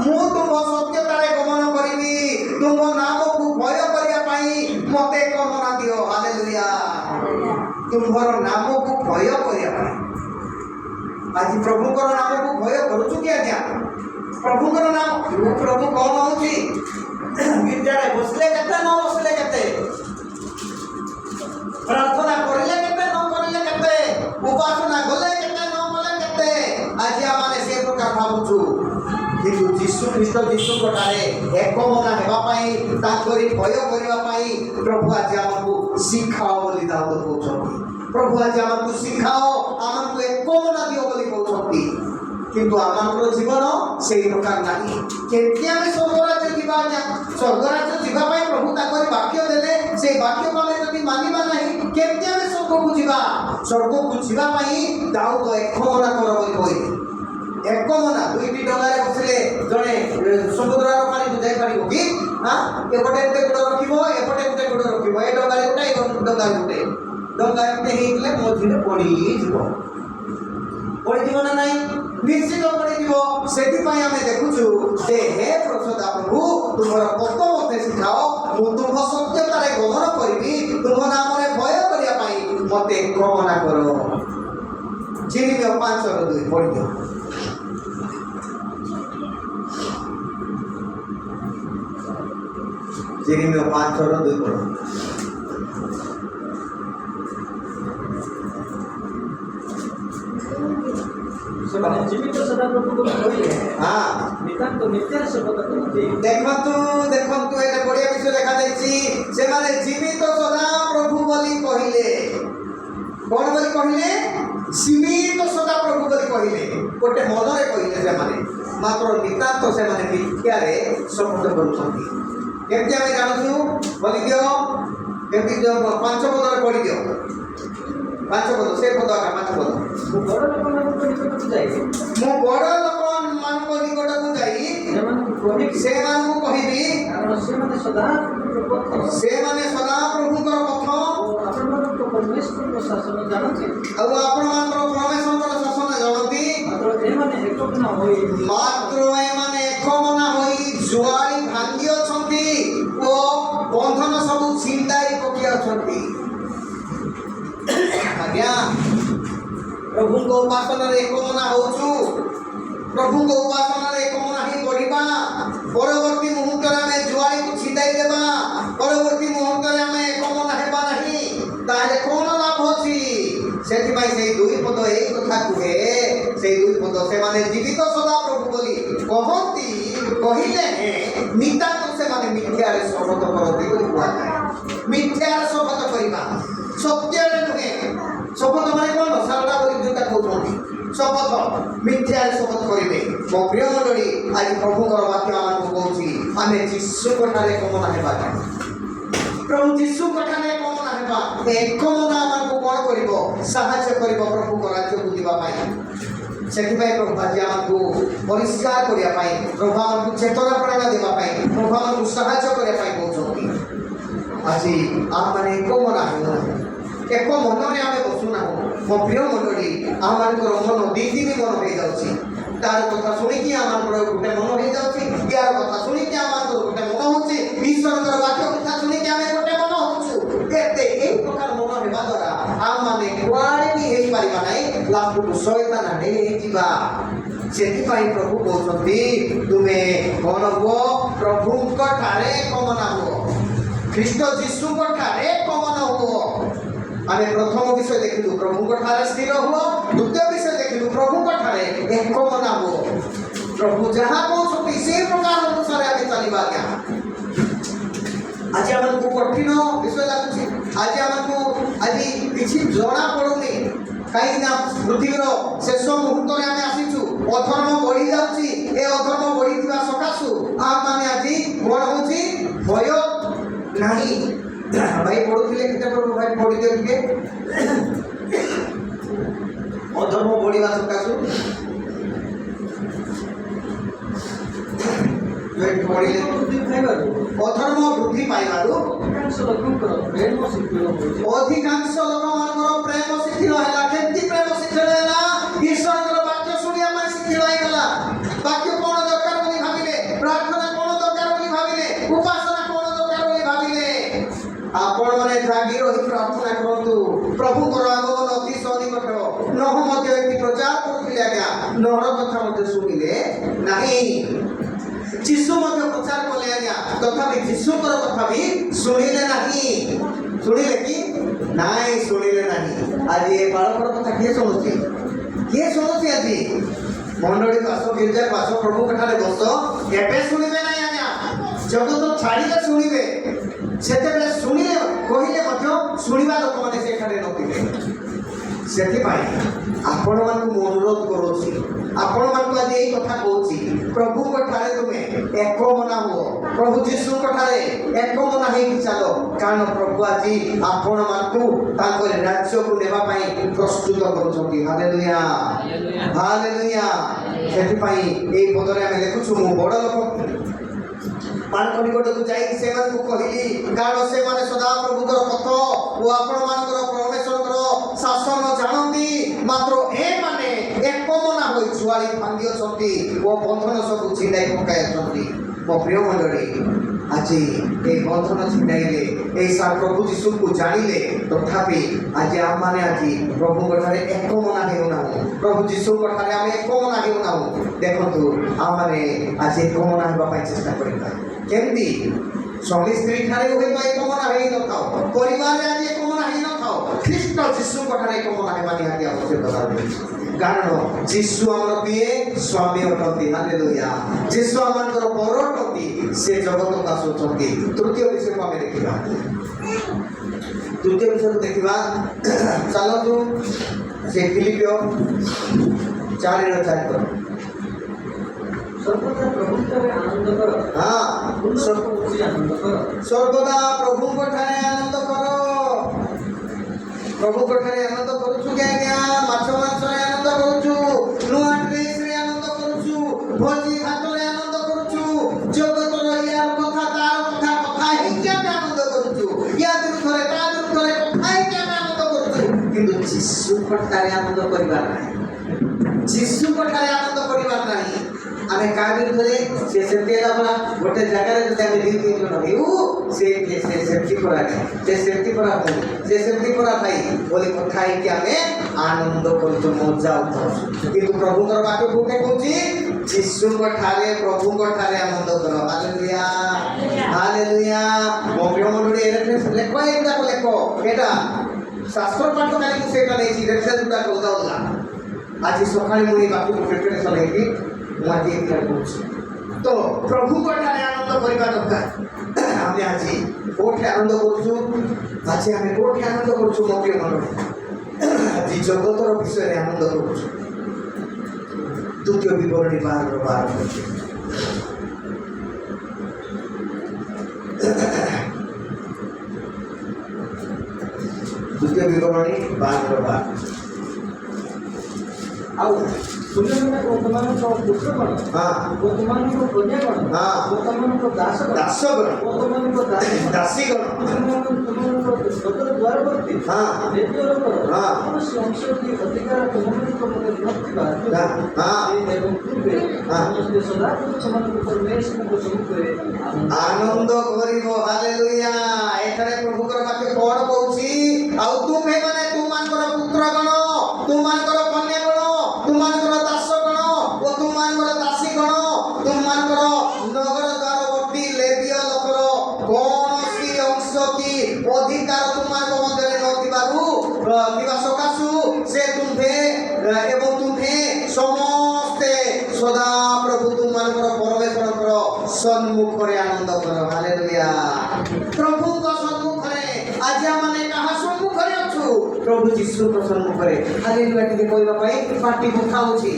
ମୁଁ ତୁମ ସତ୍ୟତାରେ ଗମନ କରିବି, ତୁମ ନାମକୁ ଭୟ କରିବା ପାଇଁ ମତେ ଏକ ମନ ଦିଅ। ହାଲେଲୁୟା। ତୁମର ନାମକୁ ଭୟ କରିବା ପାଇଁ। ଆଜି ପ୍ରଭୁଙ୍କର ନାମକୁ ଭୟ କରୁଛୁ କି ଆଜ୍ଞା? ପ୍ରଭୁଙ୍କର ନାମ ପ୍ରଭୁ କଣ ହଉଛି? ଗୀର୍ଜାରେ ବସିଲେ କେତେ, ନ ବସିଲେ କେତେ, ପ୍ରାର୍ଥନା କରିଲେ କେତେ, ନ କରିଲେ କେତେ, ଉପାସନା ଗଲେ କେତେ, ନ ଗଲେ କେତେ, ଆଜି ଆମେ ସେ ପ୍ରକାର ଭାବୁଛୁ। କିନ୍ତୁ ଯୀଶୁ ଖ୍ରୀଷ୍ଟ ଯୀଶୁଙ୍କ ଠାରେ ଏକ ମନା ହେବା ପାଇଁ, ତାଙ୍କରି ଭୟ କରିବା ପାଇଁ ପ୍ରଭୁ ଆଜି ଆମକୁ ଶିଖାଅ ବୋଲି ଦାଉଦ କହୁଛନ୍ତି। ପ୍ରଭୁ ଆଜି ଆମକୁ ଶିଖାଅ, ଆମକୁ ଏକ ମନା ଦିଅ ବୋଲି କହୁଛନ୍ତି। କିନ୍ତୁ ଆମର ଜୀବନ ସେଇ ପ୍ରକାର ନାହିଁ। କେମିତି ଆମେ ସ୍ୱର୍ଗରାଜ୍ୟ ଯିବା ଆଜ୍ଞା? ସ୍ୱର୍ଗରାଜ୍ୟ ଯିବା ପାଇଁ ପ୍ରଭୁ ତାଙ୍କରି ବାକ୍ୟ ଦେଲେ, ସେଇ ବାକ୍ୟକୁ ଆମେ ଯଦି ମାନିବା ନାହିଁ, କେମିତି ଆମେ ସ୍ୱର୍ଗକୁ ଯିବା? ସ୍ୱର୍ଗକୁ ଯିବା ପାଇଁ ଦାଉଦ ଏକ ମନା କର ବୋଲି କହିଲେ। ଏକ ମନା, ଦୁଇଟି ଡଙ୍ଗାରେ ବସିଲେ ଜଣେ ସମୁଦ୍ରର ପାଣିକୁ ଯାଇପାରିବ କି? ଏପଟେ ଗୋଟେ ଗୋଡ଼ ରଖିବ, ଏପଟେ ଗୋଟେ ଗୋଡ଼ ରଖିବ, ଏ ଡଙ୍ଗାରେ ଗୋଟେ, ଏ ଡଙ୍ଗାରେ ଗୋଟେ। ଡଙ୍ଗା ଏମିତି ହେଇଗଲେ ମଝିରେ ପଡ଼ିଯିବ, ପଡ଼ିଯିବ ନା ନାହିଁ? ନିଶ୍ଚିତ ପଡ଼ିଯିବ। ସେଥିପାଇଁ ଆମେ ଦେଖୁଛୁ ଯେ ହେ ପ୍ରସଦା ପ୍ରଭୁ ତୁମର ପଥ ମତେ ଶିଖାଅ, ମୁଁ ତୁମ ସତ୍ୟତାରେ ଗମନ କରିବି, ତୁମ ନାମରେ ଭୟ କରିବା ପାଇଁ ମତେ ଗମନା କର। ଯେରିମିୟା 5:2 ପଢ଼ିଦିଅ। ଯେରିମିୟା 5:2 ପଢ଼। ସେମାନେ ଜୀବିତ ସଦାପ୍ରଭୁଙ୍କୁ କହିଲେ, ନିତାନ୍ତ ମିଥ୍ୟାର ଶପଥ କରନ୍ତି। ଦେଖନ୍ତୁ ଦେଖନ୍ତୁ, ଏଇଟା ବଢ଼ିଆ ବିଷୟ ଲେଖାଯାଇଛି। ସେମାନେ ଜୀବିତ ସଦାପ୍ରଭୁ ବୋଲି କହିଲେ। କ'ଣ ବୋଲି କହିଲେ? ଜୀବିତ ସଦାପ୍ରଭୁ ବୋଲି କହିଲେ। ଗୋଟେ ମନରେ କହିଲେ ସେମାନେ, ମାତ୍ର ନିତାନ୍ତ ସେମାନେ ମିଥ୍ୟାରେ ଶପଥ କରୁଛନ୍ତି। କେମିତି ଆମେ ଜାଣୁଛୁ? ବୋଲିଦିଅ, କେମିତି 5 ପଦରେ ପଢ଼ିଦିଅ। 5 ପଦ, ସେ ପଦ ଆକା 5 ପଦ। ମୁଁ ବଡ଼ ଲୋକମାନଙ୍କ ନିକଟକୁ ଯାଇ, ମୁଁ ବଡ଼ ଲୋକମାନଙ୍କ ନିକଟକୁ ଯାଇ ସେମାନଙ୍କୁ କହିବି, କାରଣ ସେମାନେ ସଦାପ୍ରଭୁଙ୍କର ପଥ ଓ ଆପଣମାନଙ୍କ ପରମେଶ୍ୱରଙ୍କ ଶାସନ ଜାଣନ୍ତି। ଆଉ ଆପଣମାନଙ୍କର ପରମେଶ୍ୱରଙ୍କର ଶାସନ ଜାଣନ୍ତି। ମାତ୍ର ଏମାନେ ଏକମନା ହୋଇ ଜୁଆଳି ଭାଙ୍ଗି ଅଛନ୍ତି ଓ ବନ୍ଧନ ସବୁ ଛିଣ୍ଡାଇ ପକାଇ ଅଛନ୍ତି। ଆଜ୍ଞା, ପ୍ରଭୁଙ୍କ ଉପାସନାରେ ଏକମନା ହଉଛୁ, ପ୍ରଭୁଙ୍କ ଉପାସନାରେ ଏକମନା ହିଁ ବଢ଼ିବା। ପରବର୍ତ୍ତୀ ମୁହୂର୍ତ୍ତରେ ଆମେ ଜୁଆଳିକୁ ଛିଣ୍ଡାଇ ଦେବା, ପରବର୍ତ୍ତୀ ମୁହୂର୍ତ୍ତରେ ଆମେ ଏକମନା ହେବା ନାହିଁ, ତାହେଲେ କ'ଣ ଲାଭ ଅଛି? ସେଥିପାଇଁ ସେଇ 2 ପଦ ଏଇ କଥା କୁହେ। ସେଇ 2 ପଦ, ସେମାନେ ଜୀବିତ ସଦାପ୍ରଭୁ ବୋଲି କହନ୍ତି, କହିଲେ ନିତାନ୍ତ ସେମାନେ ମିଥ୍ୟାରେ ଶପଥ କରନ୍ତି ବୋଲି କୁହାଯାଏ। ମିଥ୍ୟାରେ ଶପଥ କରିବା, ସତ୍ୟରେ ନୁହେଁ। ଶପଥ ମାନେ କ'ଣ? ସାରଦା ବୋଲି ଯୋଉଟା କହୁଛନ୍ତି ଶପଥ, ମିଥ୍ୟାରେ ଶପଥ କରିବେ। ମୋ ପ୍ରିୟ ମଣ୍ଡଳୀ, ଆଜି ପ୍ରଭୁଙ୍କର ବାକ୍ୟ ଆମକୁ କହୁଛି, ଆମେ ଯୀଶୁଙ୍କ ଠାରେ ଏକମନା ହେବା। ପ୍ରଭୁ ଯୀଶୁଙ୍କ ଠାରେ ଏକମନା ହେବା। ଏକମନା ଆମକୁ କ'ଣ କରିବ? ସାହାଯ୍ୟ କରିବ ପ୍ରଭୁଙ୍କ ରାଜ୍ୟକୁ ଯିବା ପାଇଁ। ସେଥିପାଇଁ ପ୍ରଭୁ ଆଜି ଆମକୁ ପରିଷ୍କାର କରିବା ପାଇଁ, ପ୍ରଭୁ ଆମକୁ ଚେତନା ପ୍ରେରଣା ଦେବା ପାଇଁ, ପ୍ରଭୁ ଆମକୁ ସାହାଯ୍ୟ କରିବା ପାଇଁ କହୁଛନ୍ତି। ଆଜି ଆମମାନେ ଏକମନା ହେଉ, ଏକ ମନରେ ଆମେ ବସୁନାହୁଁ। ମୋ ପ୍ରିୟ ମଣ୍ଡଳୀ, ଆମମାନଙ୍କର ମନ 2-3 ମନ ହେଇଯାଉଛି। ତାର କଥା ଶୁଣିକି ଆମମାନଙ୍କର ଗୋଟେ ମନ ହେଇଯାଉଛି, ୟାର କଥା ଶୁଣିକି ଆମମାନଙ୍କର ଗୋଟେ ମନ ହେଉଛି, ଈଶ୍ୱରଙ୍କର ବାକ୍ୟ କଥା ଶୁଣିକି ଆମେ ଗୋଟେ ମନ ହେଉଛୁ। ଏତେ ଏଇ ପ୍ରକାର ମନ ହେବା ଦ୍ୱାରା ଆମମାନେ କୁଆଡ଼େ ବି ହେଇପାରିବା ନାହିଁ, ଲାଭକୁ ଶୟତାନ ହେଇଯିବା। ସେଥିପାଇଁ ପ୍ରଭୁ କହୁଛନ୍ତି, ତୁମେ କ'ଣ ହୁଅ? ପ୍ରଭୁଙ୍କ ଠାରେ ଏକମନା ହୁଅ, ଖ୍ରୀଷ୍ଟ ଯୀଶୁଙ୍କ ଠାରେ ଏକମନା ହୁଅ। ଆମେ ପ୍ରଥମ ବିଷୟ ଦେଖିଲୁ, ପ୍ରଭୁଙ୍କ ଠାରେ ସ୍ଥିର ହୁଅ। ଦ୍ୱିତୀୟ ବିଷୟ ଦେଖିଲୁ, ପ୍ରଭୁଙ୍କ ଠାରେ ଏକମନା ହୁଅ। ପ୍ରଭୁ ଯାହା କହୁଛନ୍ତି ସେଇ ପ୍ରକାର ଅନୁସାରେ ଆମେ ଚାଲିବା। ଆଜ୍ଞା, ଆଜି ଆମକୁ କଠିନ ବିଷୟ ଲାଗୁଛି, ଆଜି କିଛି ଜଣା ପଡୁନି, କାହିଁକିନା ପୃଥିବୀର ଶେଷ ମୁହୂର୍ତ୍ତରେ ଆମେ ଆସିଛୁ। ଅଧର୍ମ ବଢି ଯାଉଛି। ଏ ଅଧର୍ମ ବଢିଥିବା ସକାଶୁ ଆମମାନେ ଆଜି କ'ଣ ହଉଛି? ଭୟ ନାହିଁ। ଭାଇ ପଢୁଥିଲେ କେତେ ପ୍ରଭୁ ଭାଇ ପଢିଦିଅ ଟିକେ। ଅଧର୍ମ ବଢିବା ସକାଶୁ ପଢିଲେ ବୃଦ୍ଧି ପାଇବାରୁ ଅଧର୍ମ ବୃଦ୍ଧି ପାଇବାରୁ ଅଧିକାଂଶ ଲୋକଙ୍କର ପ୍ରେମ ଶିଥିଳ ହୋଇଛି। ଅଧିକାଂଶ ଲୋକମାନଙ୍କର ପ୍ରେମ ଶିଥିଳ ହେଲା। କେମିତି ପ୍ରେମ ଶିଥିଳ ହେଲା? ଈଶ୍ୱରଙ୍କର ବାକ୍ୟ ଶୁଣିବା ପାଇଁ ଶିଥିଳ ହେଇଗଲା। ବାକ୍ୟ କଣ ଦରକାର ବୋଲି ଭାବିଲେ, ପ୍ରାର୍ଥନା କଣ ଦରକାର ବୋଲି ଭାବିଲେ, ଉପାସନା କଣ ଦରକାର ବୋଲି ଭାବିଲେ। ଆପଣ ମାନେ ଜାଗି ରହି ପ୍ରାର୍ଥନା କରନ୍ତୁ। ପ୍ରଭୁଙ୍କର ଆଗମନ ଅତି ସନ୍ନିକଟ। ନହ ମଧ୍ୟ ଏଠି ପ୍ରଚାର କରୁଥିଲେ ଆଜ୍ଞା, ନହର କଥା ମଧ୍ୟ ଶୁଣିଲେ ନାହିଁ। ଯୀଶୁ ମଧ୍ୟ ପ୍ରଚାର କଲେ ଆଜ୍ଞା, ତଥାପି ଯୀଶୁଙ୍କର କଥା ବି ଶୁଣିଲେ ନାହିଁ। ଶୁଣିଲେ କି ନାଇଁ? ଶୁଣିଲେ ନାହିଁ। ଆଜି ଏ ବାଳକର କଥା କିଏ ଶୁଣୁଛି? କିଏ ଶୁଣୁଛି? ଆଜି ମଣ୍ଡଳୀ ବାସ, ଗିର୍ଜା ବାସ, ପ୍ରଭୁଙ୍କ ଠାରେ ବସ, ଏବେ ଶୁଣିବେ ନାହିଁ ଆଜ୍ଞା। ଜଗତ ଛାଡ଼ିଲେ ଶୁଣିବେ। ସେତେବେଳେ ଶୁଣିଲେ କହିଲେ ମଧ୍ୟ ଶୁଣିବା ଲୋକମାନେ ସେଠାରେ ନଥିବେ। ସେଥିପାଇଁ ଆପଣମାନଙ୍କୁ ମୁଁ ଅନୁରୋଧ କରୁଛି, ଆପଣମାନଙ୍କୁ ଆଜି ଏଇ କଥା କହୁଛି, ପ୍ରଭୁଙ୍କ ଠାରେ ତୁମେ ଏକମନା ହୁଅ। ପ୍ରଭୁ ଯୀଶୁଙ୍କ ଠାରେ ଏକମନା ହେଇକି ଚାଲ। କାରଣ ପ୍ରଭୁ ଆଜି ଆପଣମାନଙ୍କୁ ତାଙ୍କ ରାଜ୍ୟକୁ ନେବା ପାଇଁ ପ୍ରସ୍ତୁତ କରୁଛନ୍ତି। Hallelujah, hallelujah. ସେଥିପାଇଁ ଏଇ ପଦରେ ଆମେ ଲେଖୁଛୁ, ମୁଁ ବଡ଼ ଲୋକ ମାନଙ୍କ ନିକଟକୁ ଯାଇକି ସେମାନଙ୍କୁ କହିଲି, କାରଣ ସେମାନେ ସଦାପ୍ରଭୁଙ୍କର ପଥ ଓ ଆପଣମାନଙ୍କର ପରମେଶ୍ୱରଙ୍କର ଶାସନ ଜାଣନ୍ତି। ମାତ୍ର ଏମାନେ ଏକମନା ହୋଇ ଛୁଆଳି ଭାଙ୍ଗି ଅଛନ୍ତି ଓ ବନ୍ଧନ ସବୁ ଛିଣ୍ଡାଇ ପକାଇ ଅଛନ୍ତି। ମୋ ପ୍ରିୟ ମଣ୍ଡଳୀ, ଆଜି এই বন্ধন ছিন্দাইলে, এই প্রভু যিশুকে জানিলে, তথাপি আজ আমি আজ প্রভুঙ্ ঠারে একমনা হেউ না। প্রভু যিশুঙ্ ঠারে আমি একমনা হেউ না। দেখন্তু আমি আজ একমনা হওয়া চেষ্টা করিবা। কেমতি? স্বামী স্ত্রী ঠারে হয়তো একমনা হয়ে নথাও, পরিবারে আজ একমনা হয়ে নথাও, খ্রিস্ট যিশুঙ্ ঠারে একমনা হেবা নিহাতি আবশ্যকতা রয়েছে। কারণ যিশু আমার কিয়ে? স্বামী অটନ୍ତି। হালেলুয়া। যিশু আমাদের বড় অটନ୍ତି, সে জগতକୁ ଆସୁଛନ୍ତି। ତୃତୀୟ ବିଷୟକୁ ଆମେ ଦେଖିବା। ତୃତୀୟ ବିଷୟକୁ ଦେଖିବା। ଚାଲନ୍ତୁ ସେ ଫିଲିପିଓ 4:4 ସର୍ବଦା ପ୍ରଭୁଙ୍କଠାରେ ଆନନ୍ଦ କର। ହଁ, ଆନନ୍ଦ କର। ସର୍ବଦା ପ୍ରଭୁଙ୍କ ଠାରେ ଆନନ୍ଦ କର। ପ୍ରଭୁଙ୍କ ଠାରେ ଆନନ୍ଦ କରୁଛୁ କି ଆଜ୍ଞା? ମାଛ ମାଂସରେ ଆନନ୍ଦ କରୁଛୁ, ନୂଆ ଡ୍ରେସରେ ଆନନ୍ଦ କରୁଛୁ, ଭୋଜି ଭାତରେ ଆନନ୍ଦ କରୁଛୁ, ଜଗତର ୟାର କଥା ତାର କଥା କଥା ହେଇକି ଆମେ ଆନନ୍ଦ କରୁଛୁ, ୟା ବିରୁଦ୍ଧରେ ତା ବିରୁଦ୍ଧରେ କଥା ହେଇକି ଆମେ ଆନନ୍ଦ କରୁଛୁ। କିନ୍ତୁ ଯୀଶୁଙ୍କ ଠାରେ ଆନନ୍ଦ କରିବାର ନାହିଁ। ଯୀଶୁଙ୍କ ଠାରେ ଆନନ୍ଦ କରିବାର ନାହିଁ। ଆମେ କାହା ବିରୁଦ୍ଧରେ? ସେ ସେମିତି ହେଲା ପରା, ଗୋଟେ ଜାଗାରେ ଯଦି ଆମେ 2-3 ଜଣ ହେଉ, ସେ ସେମିତି କରା ନାହିଁ, ସେ ସେମିତି କରା ଭାଇ, ସେ ସେମିତି କରା ଭାଇ ବୋଲି କଥା ହେଇକି ଆମେ ଆନନ୍ଦ କରୁଛୁ, ମଜା ଉଠାଉଛୁ। କିନ୍ତୁ ପ୍ରଭୁଙ୍କର ବାକ୍ୟ କୋଉଠି କହୁଛି? ଯୀଶୁଙ୍କ ଠାରେ, ପ୍ରଭୁଙ୍କ ଠାରେ ଆନନ୍ଦ କର। Hallelujah, hallelujah. ମୋ ପ୍ରିୟ ମଣ୍ଡଳୀ, ରେଫରେନ୍ସ ଲେଖ, ଏଗୁଡ଼ାକ ଲେଖ। ଏଇଟା ଶାସ୍ତ୍ର ପାଠ କାଲିକୁ ସେଇଟା ନେଇଛି, ରେଫରେନ୍ସ ଗୁଡ଼ାକ ଅଲଗା ଅଲଗା। ଆଜି ସକାଳେ ମୁଁ ଏଇ ବାକ୍ୟକୁ ପ୍ରିପାରେସନ୍ ହେଇକି ମୁଁ ଆଜି ଏଇଟା କହୁଛି। ତ ପ୍ରଭୁଙ୍କ ଠାରେ ଆନନ୍ଦ କରିବା ଦରକାର। ଆମେ ଆଜି କୋଉଠି ଆନନ୍ଦ କରୁଛୁ? ଆଜି ଆମେ କୋଉଠି ଆନନ୍ଦ କରୁଛୁ? ମୋ ପ୍ରିୟ ମଣ୍ଡଳୀ, ଆଜି ଜଗତର ବିଷୟରେ ଆନନ୍ଦ କରୁଛୁ। ଦ୍ୱିତୀୟ ବିବରଣୀ 12:12 ଦ୍ୱିତୀୟ ବିବରଣୀ 12:12 ଆଉ ତୁମେମାନେ ଓ ତୁମମାନଙ୍କ ପୁତ୍ର ଗଣ, ଓ ତୁମମାନଙ୍କ କନ୍ୟା ଗଣ, ଓ ତୁମମାନଙ୍କ ଦାସ ଗଣ, ଓ ତୁମମାନଙ୍କ ଦାସୀଗଣ, ତୁମମାନଙ୍କ ସଦର ଦ୍ୱାରବର୍ତ୍ତୀ ଲେବୀୟ ଲୋକର କୌଣସି ଅଂଶ କି ଅଧିକାର ତୁମମାନଙ୍କ ମଧ୍ୟରେ ନଥିବା ଏବଂ ପୂର୍ବେ ସମସ୍ତେ ସଦାପ୍ରଭୁ ସେମାନଙ୍କ ପରମେଶ୍ୱରଙ୍କ ସମ୍ମୁଖରେ ଆନନ୍ଦ କରିବ। ହାଲେଲୁୟା। ଏଠାରେ ପ୍ରଭୁଙ୍କର ବାକ୍ୟ କଣ କହୁଛି? ଆଉ ତୁମେ ମାନେ ତୁମମାନଙ୍କର ପୁତ୍ର ଗଣ, ତୁମମାନଙ୍କର କନ୍ୟା ଗଣ, ତୁମମାନଙ୍କର ଦାସ ଗଣ ଓ ତୁମମାନଙ୍କର ଦାସୀ ଗଣ, ତୁମମାନଙ୍କର ନଗର ଦ୍ୱାରବର୍ତ୍ତୀ ଲେବୀୟ ଲୋକର କୌଣସି ଅଂଶ କି ଅଧିକାର ତୁମମାନଙ୍କ ମଧ୍ୟରେ ନଥିବାରୁ ଥିବା ସକାଶୁ ସେ ତୁମ୍ଭେ ଏବଂ ତୁମ୍ଭେ ସମସ୍ତେ ସଦାପ୍ରଭୁ ତୁମମାନଙ୍କର ପରମେଶ୍ୱରଙ୍କର ସମ୍ମୁଖରେ ଆନନ୍ଦ କର। ହାଲେଲୁୟା। ପ୍ରଭୁଙ୍କ ସମ୍ମୁଖରେ ଆଜି ଆମେ କାହା ସମ୍ମୁଖରେ ଅଛୁ? ପ୍ରଭୁ ଯୀଶୁଙ୍କ ସମ୍ମୁଖରେ। ହାଲେଲୁୟା ଟିକେ କହିବା ପାଇଁ ପାଟି ବଥା ହେଉଛି।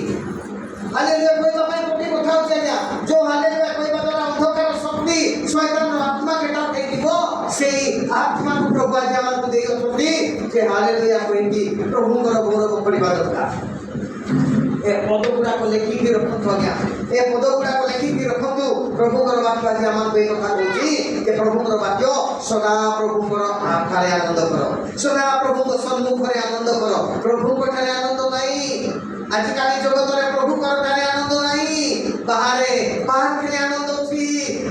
ହାଲେଲୁୟା କହିବା ପାଇଁ ପାଟି ବଥା ହେଉଛି ଆଜ୍ଞା। ଯୋଉ ହାଲେଲୁୟା କହିବା ଦ୍ୱାରା ଅନ୍ଧକାର ଶକ୍ତି ଶୈତାନର ଆତ୍ମା କେଟା ଉଠେଇଯିବ, ସେଇ ଆତ୍ମାକୁ ପ୍ରଭୁ ଆଜି ଆମକୁ ଦେଇ ଅଛନ୍ତି ଯେ ହାଲେଲୁୟା କହିକି ପ୍ରଭୁଙ୍କର ଗୌରବ କରିବା ଦରକାର। ए पद गुड़ाक लेखिकी रखु आज्ञा ए पद गुड़ाक लेखिकी रखु प्रभुकर वाक्य आज आम कथा कौन प्रभुकर वाक्य सदा प्रभुकर ठारे आनंद कर सदा प्रभु सम्मुख आनंद कर प्रभु ठारे आनंद नहीं आजिकाली जगत में प्रभुकर ठारे आनंद नहीं बाहर पार्क आनंद अच्छी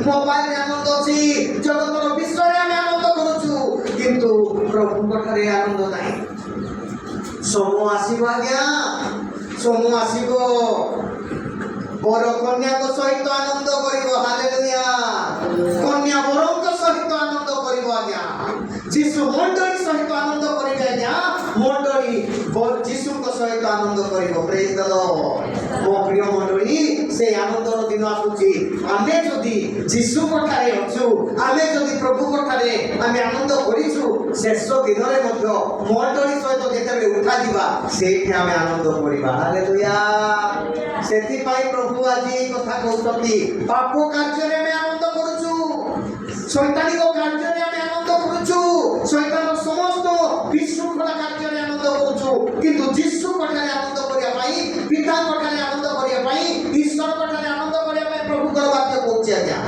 मोबाइल आनंद अच्छी जगतर विश्व आनंद करुचु किंतु प्रभुकर ठारे आनंद नहीं समूह आसब आज्ञा समूह आसब बर कन्या सहित आनंद कर हालेलुया कन्या बर सहित आनंद कर आज्ञा जीशु मंडली सहित आनंद करेंगे आज्ञा मंडली जीशु सहित आनंद कर प्रेज द लॉर्ड मो प्रिय मंडली से आनंदर दिन आसुची आमे जदि जीशु ठारे अछु आमे जदि प्रभु ठारे आमे आनंद करिछु शेष दिन रे मध्य मंडली सहित जेतेबे उठा दिबा सेठी आमे आनंद करिबा हालेलुया सेठी पाई प्रभु आज कथा कहउछथि पाप कार्य रे आमे आनंद करूछु शैतानिक कार्य रे आमे आनंद करूछु शैतान समस्त विशृंखला कार्य रे आनंद करूछु किंतु जीशु ठारे आनंद करिया पाई पिता ठारे आनंद करिया पाई ईश्वर ठारे आनंद करिया पाई प्रभु कर वाक्य कहउछि आज्ञा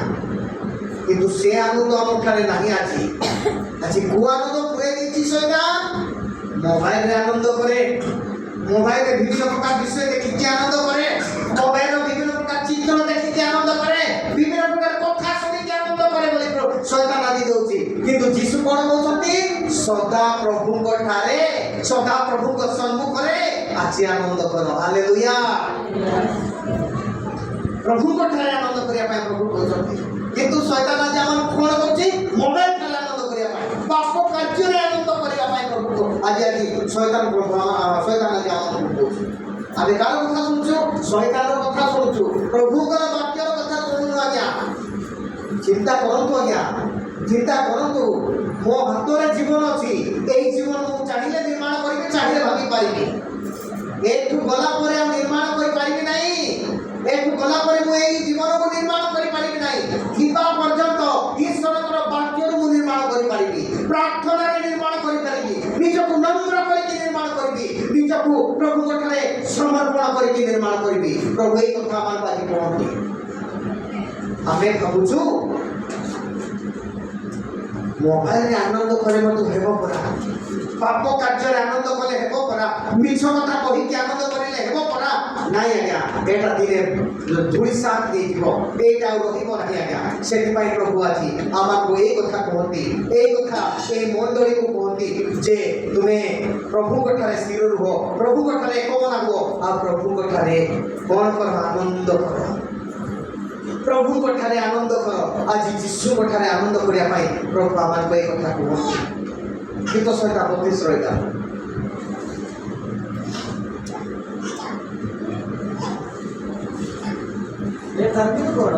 किंतु से आनंद हम ठारे नाही आज को आनंद पुरे दिछि शैतान मोबाइल रे आनंद करे मोबाइल रे विभिन्न प्रकार विषय देखि आनंद करे मोबाइल रे विभिन्न प्रकार चित्र देखि आनंद करे विभिन्न प्रकार कथा सुनि आनंद करे बोली शैतान आदि दउछि किंतु जीशु कोन कहउछंती सदा प्रभु ठारे सदा प्रभु को सम्मुख रे आज आनंद करो हालेलुया प्रभु को ठारे आनंद करिया पाए प्रभु कहउछंती किंतु शैतान आज हमन कोन कहउछि मोबाइल ठारे आनंद करिया पाए पाप कार्य रे आनंद करिया पाए प्रभु को आज शैतान प्रभु शैतान आज आनंद कहउछि आबे कार कथा सुनछु शैतान रो कथा सुनछु प्रभु कर वाक्य रो कथा सुनु आज्ञा चिंता करंतु आज्ञा चिंता करंतु मो हाथ रे जीवन अछि एई जीवन मु चाहिले निर्माण करिके चाहिले भाबी पारिबी एठु गला परे हम निर्माण करि पारिबी नाही एठु गला परे मु एई जीवन को निर्माण करि पारिबी नाही किबा पर्यंत ईश्वरकर वाक्य रो मु निर्माण करि पारिबी प्रार्थना रे निर्माण करि पारिबी निजको नम्र करिके निर्माण करिबी निजको प्रभु ठारे समर्पण करिके निर्माण करिबी प्रभु एई कथा मान बाजी कहंती आमे भाबुछु मोबाइल रे आनंद करे मत हेबो परा पाप कार्य रे आनंद कले हेबो परा मिछ कथा कहि के आनंद करिले हेबो परा नाही आज्ञा एटा दिने धुई साथ दे दिबो एटा रहिबो नाही आज्ञा सेति पई प्रभु आछि आमा को ए कथा कहंती ए कथा ए मंडली को कहंती जे तुमे प्रभु को ठारे स्थिर रहो प्रभु को ठारे एक मना हो आ प्रभु को ठारे कोन कर आनंद करो प्रभु को ठारे आनंद कर आज जीशु को ठारे आनंद करिया पाई प्रभु आमान को एक कथा कहंती गीत संहिता 32 रहिता ये धार्मिक कोण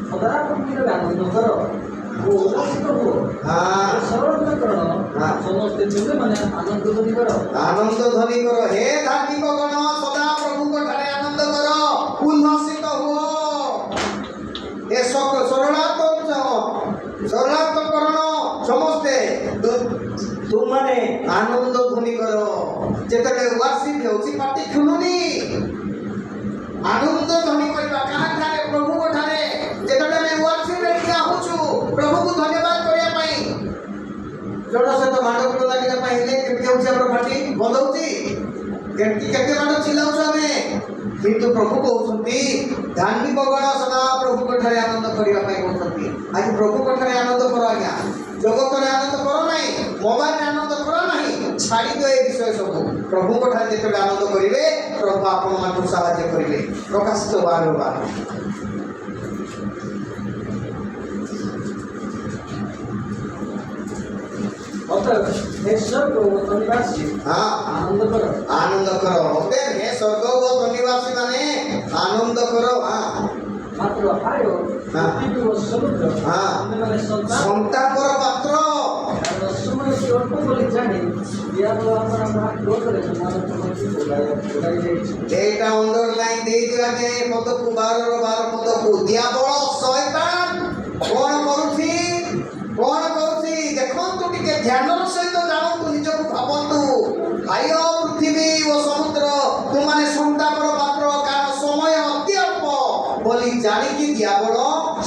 सदा प्रभु आनंद करो वो उल्लासित हो हां सरल करो समस्त जीव माने आनंद ध्वनि करो हे धार्मिक गण सदा प्रभु को ठारे आनंद करो उल्लासित हो ए सरलात्म करण समस्ते तुम माने आनंद ध्वनि करो जेतबे वर्शिप होछि पार्टी खुलुनी आनंद ध्वनि करबा कहा ठारे प्रभु को ठारे जेतबे मैं वर्शिप रे किया होछु प्रभु को धन्यवाद करिया पाई जोड़ से तो मांडो को लागिला पाई हेले केते होछि हमर पार्टी बंद होछि केते मांडो चिल्लाउछ हमें किंतु प्रभु कहउछंती धार्मिक गण सदा प्रभु को ठारे आनंद करिया पाई कहउछंती आज प्रभु को ठारे आनंद करो आज्ञा जगत रे आनंद करो नहीं मोबाइल रे आनंद करो नहीं छाड़ी दो ए विषय सब प्रभु को ठारे जेते आनंद करिवे प्रभु आपन मान को सहायता करिवे प्रकाशित 12 अतः हे स्वर्ग व निवासी आनंद करो होते हे स्वर्ग व निवासी माने आनंद करो मात्र आयो पृथ्वी व समुद्र माने संतान पर पात्र समय स्वल्प बोली जानी या तो आपण क्रोध रे माने एटा अंडरलाइन दे दिया जे पद को 12 पद को दियाबल शैतान कोन करूसी देखंतु टिके ध्यान सहित जानतु निजको भाबंतु आयो पृथ्वी व समुद्र तुमाने संतान पर ଜାଣିକି ଦିଆବଳ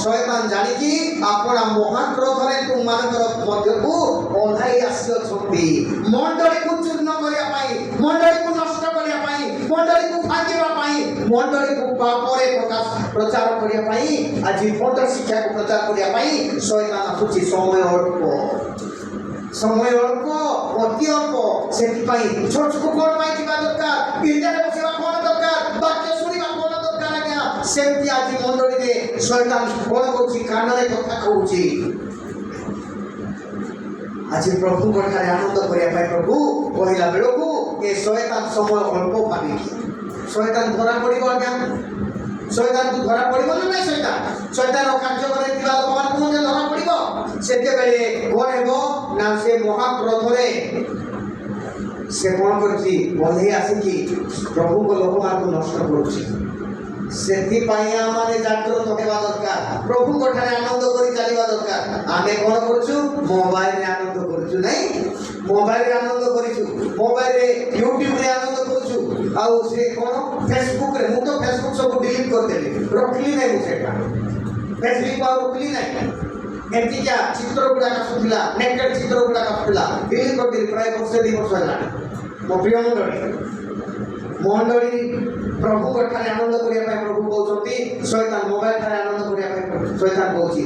ଶୟତାନ ଜାଣିକି ଆପଣ ମହାକ୍ରୋଧରେ ତୁମମାନଙ୍କର ମଧ୍ୟକୁ ଓହ୍ଲାଇ ଆସିଅଛନ୍ତି ମଣ୍ଡଳୀକୁ ଚୂର୍ଣ୍ଣ କରିବା ପାଇଁ ମଣ୍ଡଳୀକୁ ନଷ୍ଟ କରିବା ପାଇଁ ମଣ୍ଡଳୀକୁ ଭାଙ୍ଗିବା ପାଇଁ ମଣ୍ଡଳୀକୁ ପାପରେ ପ୍ରଚାର କରିବା ପାଇଁ ଆଜି ଭଣ୍ଡ ଶିକ୍ଷାକୁ ପ୍ରଚାର କରିବା ପାଇଁ ଶୟତାନ ଆସୁଛି ସମୟ ଅଳ୍ପ ଅତି ଅଳ୍ପ ସେଥିପାଇଁ ଚର୍ଚ୍ଚକୁ କ'ଣ ପାଇଁ ଯିବା ଦରକାର ଗିର୍ଜାରେ ବସିବା କ'ଣ ଦରକାର ବାକ୍ୟ ଶୁଣିବା କ'ଣ ଦରକାର ଆଜ୍ଞା ସେମିତି ଆଜି ମଣ୍ଡଳୀରେ ଶୟତାନ କ'ଣ କରୁଛି କାନରେ କଥା କହୁଛି ଆଜି ପ୍ରଭୁଙ୍କ ଠାରେ ଆନନ୍ଦ କରିବା ପାଇଁ ପ୍ରଭୁ କହିଲା ବେଳକୁ ଏ ଶୟତାନ ସମୟ ଅଳ୍ପ ଭାବିକି ଶୟତାନ ଧରା ପଡ଼ିବ ଆଜ୍ଞା ଶୟତାନକୁ ଧରା ପଡ଼ିବ ନା ନାଇଁ ଶୟତାନ କାର୍ଯ୍ୟ କରିଥିବା ଲୋକମାନଙ୍କୁ ମଧ୍ୟ ଧରା ପଡ଼ିବ ସେତେବେଳେ କ'ଣ ହେବ ନା ସେ ମହାକ୍ରୋଧରେ ସେ କ'ଣ କରୁଛି ଓହ୍ଲେଇ ଆସିକି ପ୍ରଭୁଙ୍କ ଲୋକମାନଙ୍କୁ ନଷ୍ଟ କରୁଛି ସେଥିପାଇଁ ଆମେ ଜାଗ୍ରତ ହେବା ଦରକାର ପ୍ରଭୁଙ୍କ ଠାରେ ଆନନ୍ଦ କରି ଚାଲିବା ଦରକାର ଆମେ କ'ଣ କରୁଛୁ ମୋବାଇଲରେ ଆନନ୍ଦ କରୁଛୁ ନାଇଁ ମୋବାଇଲରେ ଆନନ୍ଦ କରିଛୁ ମୋବାଇଲରେ ୟୁଟ୍ୟୁବରେ ଆନନ୍ଦ କରୁଛୁ ଆଉ ସେ କ'ଣ ଫେସବୁକରେ ମୁଁ ତ ଫେସବୁକ ସବୁ ଡିଲିଟ୍ କରିଦେଲି ରଖିଲି ନାହିଁ ମୁଁ ସେଇଟା ଫେସବୁକ ଆଉ ରଖିଲି ନାହିଁ ଏମିତିକା ଚିତ୍ର ଗୁଡ଼ାକ ଆସୁଥିଲା ନେକେଡ୍ ଚିତ୍ର ଗୁଡ଼ାକ ଆସୁଥିଲା ଡିଲିଟ୍ କରିଦେଲି ପ୍ରାୟ ବର୍ଷେ 2 ବର୍ଷ ହେଲାଣି ମୋ ପ୍ରିୟ ମଣ୍ଡଳୀ ପ୍ରଭୁଙ୍କ ଠାରେ ଆନନ୍ଦ କରିବା ପାଇଁ ପ୍ରଭୁ କହୁଛନ୍ତି ଶୟତାନ ମୋବାଇଲ ଠାରେ ଆନନ୍ଦ କରିବା ପାଇଁ ଶୟତାନ କହୁଛି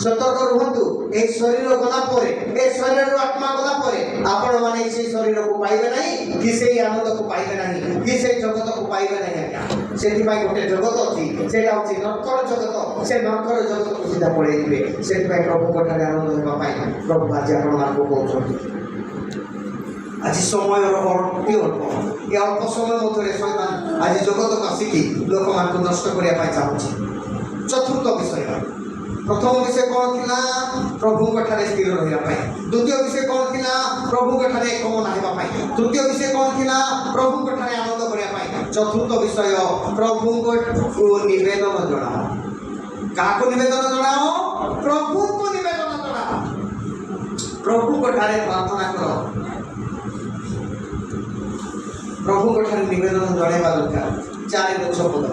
ସତର୍କ ରୁହନ୍ତୁ ଏହି ଶରୀର ଗଲା ପରେ ଏ ଶରୀରର ଆତ୍ମା ଗଲା ପରେ ଆପଣମାନେ ସେଇ ଶରୀରକୁ ପାଇବେ ନାହିଁ କି ସେଇ ଆନନ୍ଦକୁ ପାଇବେ ନାହିଁ କି ସେଇ ଜଗତକୁ ପାଇବେ ନାହିଁ ଆଜ୍ଞା ସେଥିପାଇଁ ଗୋଟେ ଜଗତ ଅଛି ସେଇଟା ହେଉଛି ନର୍କର ଜଗତ ସେ ନର୍କର ଜଗତକୁ ସିଧା ପଳେଇଯିବେ ସେଥିପାଇଁ ପ୍ରଭୁଙ୍କ ଠାରେ ଆନନ୍ଦ ହେବା ପାଇଁ ପ୍ରଭୁ ଆଜି ଆପଣମାନଙ୍କୁ କହୁଛନ୍ତି ଆଜି ସମୟର ଅତି ଅଳ୍ପ ଏ ଅଳ୍ପ ସମୟ ମଧ୍ୟରେ ଶୟତାନ ଆଜି ଜଗତକୁ ଆସିକି ଲୋକମାନଙ୍କୁ ନଷ୍ଟ କରିବା ପାଇଁ ଚାହୁଁଛି ଚତୁର୍ଥ ବିଷୟ ପ୍ରଥମ ବିଷୟ କ'ଣ ଥିଲା ପ୍ରଭୁଙ୍କ ଠାରେ ସ୍ଥିର ରହିବା ପାଇଁ ଦ୍ୱିତୀୟ ବିଷୟ କ'ଣ ଥିଲା ପ୍ରଭୁଙ୍କ ଠାରେ ଏକମନା ହେବା ପାଇଁ ତୃତୀୟ ବିଷୟ କ'ଣ ଥିଲା ପ୍ରଭୁଙ୍କ ଠାରେ ଆନନ୍ଦ କରିବା ପାଇଁ ଚତୁର୍ଥ ବିଷୟ ପ୍ରଭୁଙ୍କୁ ନିବେଦନ ଜଣାଅ କାହାକୁ ନିବେଦନ ଜଣାଅ ପ୍ରଭୁଙ୍କୁ ନିବେଦନ ଜଣାଅ ପ୍ରଭୁଙ୍କ ଠାରେ ପ୍ରାର୍ଥନା କର ପ୍ରଭୁଙ୍କ ଠାରେ ନିବେଦନ ଜଣାଇବା ଦରକାର 4 ପଦ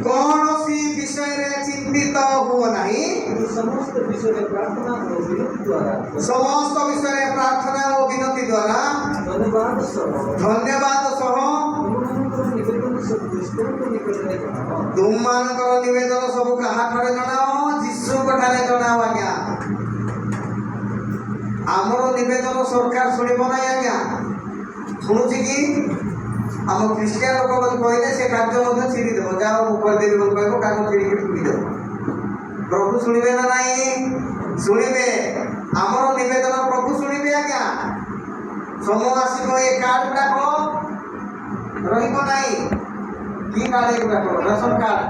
କୌଣସି ବିଷୟରେ ଚିନ୍ତିତ ହୁଅ ନାହିଁ ସମସ୍ତ ବିଷୟରେ ପ୍ରାର୍ଥନା ଓ ବିନତି ଦ୍ୱାରା ଧନ୍ୟବାଦ ସହ ତୁମମାନଙ୍କର ନିବେଦନ ସବୁ କାହାଠାରେ ଜଣାଅ ଯୀଶୁଙ୍କ ଠାରେ ଜଣାଅ ଆଜ୍ଞା ଆମର ନିବେଦନ ସରକାର ଶୁଣିବ ନାହିଁ ଆଜ୍ଞା ଶୁଣୁଛି କି ଆମ ଖ୍ରୀଷ୍ଟିଆନ ଲୋକ କହିଲେ ସେ କାର୍ଯ୍ୟ ମଧ୍ୟ ଛିଡ଼ିଦେବ ଯାହା ମୁଁ କରିଦେବି ବୋଲି କହିବ କାର୍ଯ୍ୟ ଛିଡ଼ିକି ଛିଡ଼ିଦେବ ପ୍ରଭୁ ଶୁଣିବେ ନା ନାହିଁ ଶୁଣିବେ ଆମର ନିବେଦନ ପ୍ରଭୁ ଶୁଣିବେ ଆଜ୍ଞା ସମୟ ଆସିବ ଏ କାର୍ଡ ଗୁଡ଼ାକ ରହିବ ନାହିଁ କି କାର୍ଡ ଏଗୁଡ଼ାକ ରାସନ କାର୍ଡ